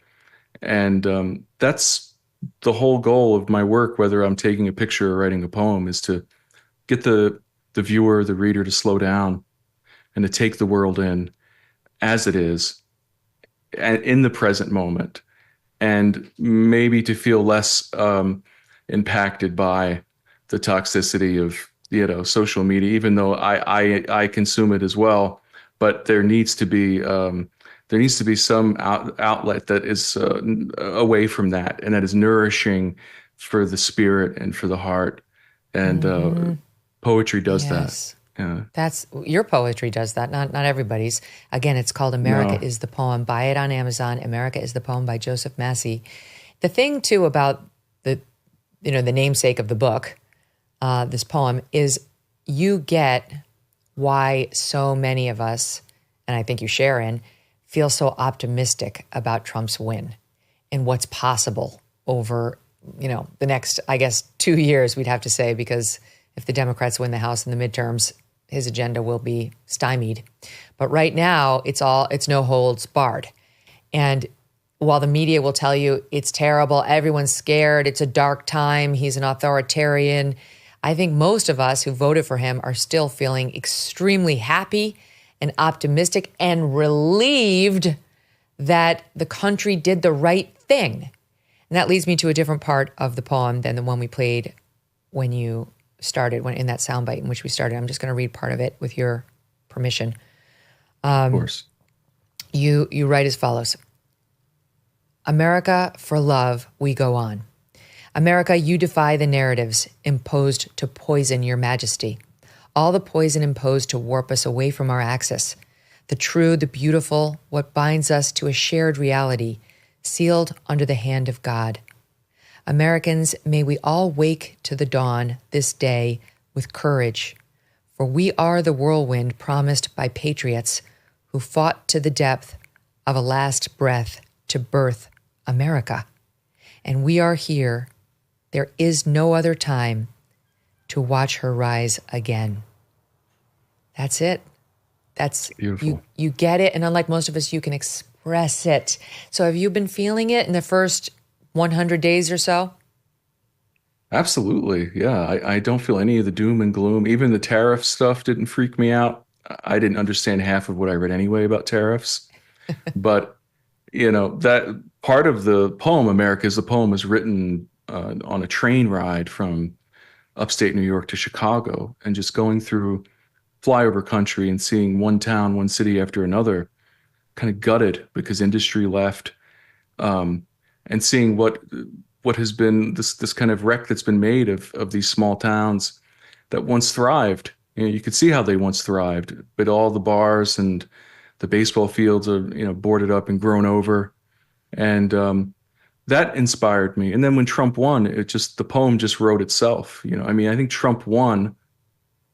And that's the whole goal of my work, whether I'm taking a picture or writing a poem, is to get the viewer, the reader, to slow down and to take the world in as it is, in the present moment, and maybe to feel less impacted by the toxicity of social media, even though I consume it as well. But there needs to be some outlet that is away from that, and that is nourishing for the spirit and for the heart. And poetry does that. Yeah. That's your poetry does that, not everybody's. Again, it's called America is the Poem. Buy it on Amazon. America is the Poem by Joseph Massey. The thing too about the namesake of the book, this poem, is you get why so many of us, and I think you share in, feel so optimistic about Trump's win and what's possible over, the next, I guess, 2 years, we'd have to say, because if the Democrats win the House in the midterms, his agenda will be stymied. But right now, it's no holds barred. And while the media will tell you it's terrible, everyone's scared, it's a dark time, he's an authoritarian, I think most of us who voted for him are still feeling extremely happy and optimistic and relieved that the country did the right thing. And that leads me to a different part of the poem than the one we played when you started, in that soundbite in which we started. I'm just going to read part of it with your permission. Of course. You write as follows. America, for love, we go on. America, you defy the narratives imposed to poison your majesty. All the poison imposed to warp us away from our axis. The true, the beautiful, what binds us to a shared reality, sealed under the hand of God. Americans, may we all wake to the dawn this day with courage, for we are the whirlwind promised by patriots who fought to the depth of a last breath to birth America. And we are here. There is no other time to watch her rise again. That's it. That's beautiful. You get it, and unlike most of us, you can express it. So have you been feeling it in the first 100 days or so? Absolutely. Yeah. I don't feel any of the doom and gloom. Even the tariff stuff didn't freak me out. I didn't understand half of what I read anyway about tariffs. But, that part of the poem, America is the Poem, was written on a train ride from upstate New York to Chicago, and just going through flyover country and seeing one town, one city after another, kind of gutted because industry left. And seeing what has been this kind of wreck that's been made of these small towns that once thrived. You could see how they once thrived, but all the bars and the baseball fields are boarded up and grown over, and that inspired me. And then when Trump won, the poem just wrote itself. I think Trump won.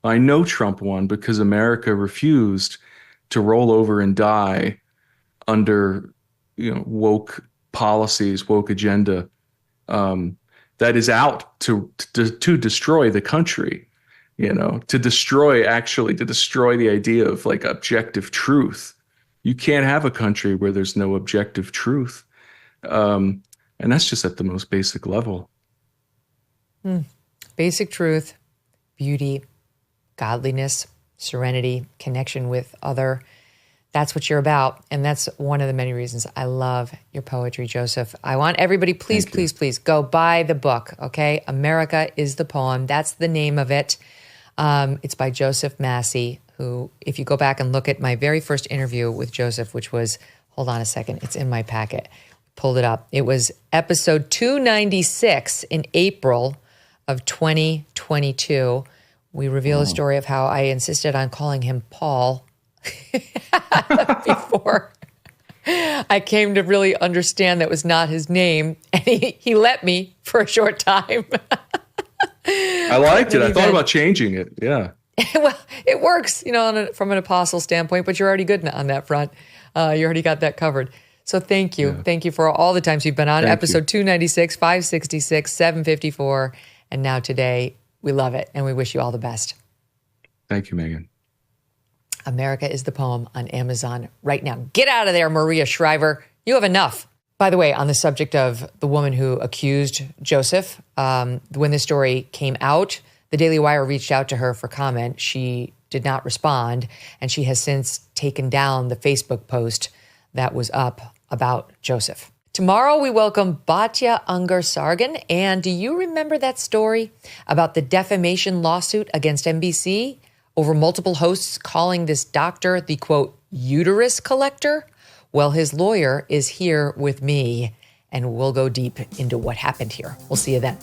I know Trump won because America refused to roll over and die under woke policies, woke agenda that is out to destroy the country, to destroy the idea of like objective truth. You can't have a country where there's no objective truth. And that's just at the most basic level. Basic truth, beauty, godliness, serenity, connection with other. That's what you're about. And that's one of the many reasons I love your poetry, Joseph. I want everybody, please go buy the book, okay? America is the Poem. That's the name of it. It's by Joseph Massey, who, if you go back and look at my very first interview with Joseph, which was, hold on a second, it's in my packet. Pulled it up. It was episode 296 in April of 2022. We reveal a story of how I insisted on calling him Paul before I came to really understand that was not his name. And he let me for a short time. I liked it. I thought about changing it. Yeah. Well, it works, from an apostle standpoint, but you're already good on that front. You already got that covered. So thank you. Yeah. Thank you for all the times you've been on. Episode 296, 566, 754, and now today. We love it, and we wish you all the best. Thank you, Megyn. America is the Poem on Amazon right now. Get out of there, Maria Shriver. You have enough. By the way, on the subject of the woman who accused Joseph, when this story came out, the Daily Wire reached out to her for comment. She did not respond, and she has since taken down the Facebook post that was up about Joseph. Tomorrow, we welcome Batya Ungar-Sargon. And do you remember that story about the defamation lawsuit against NBC over multiple hosts calling this doctor the, quote, uterus collector? Well, his lawyer is here with me, and we'll go deep into what happened here. We'll see you then.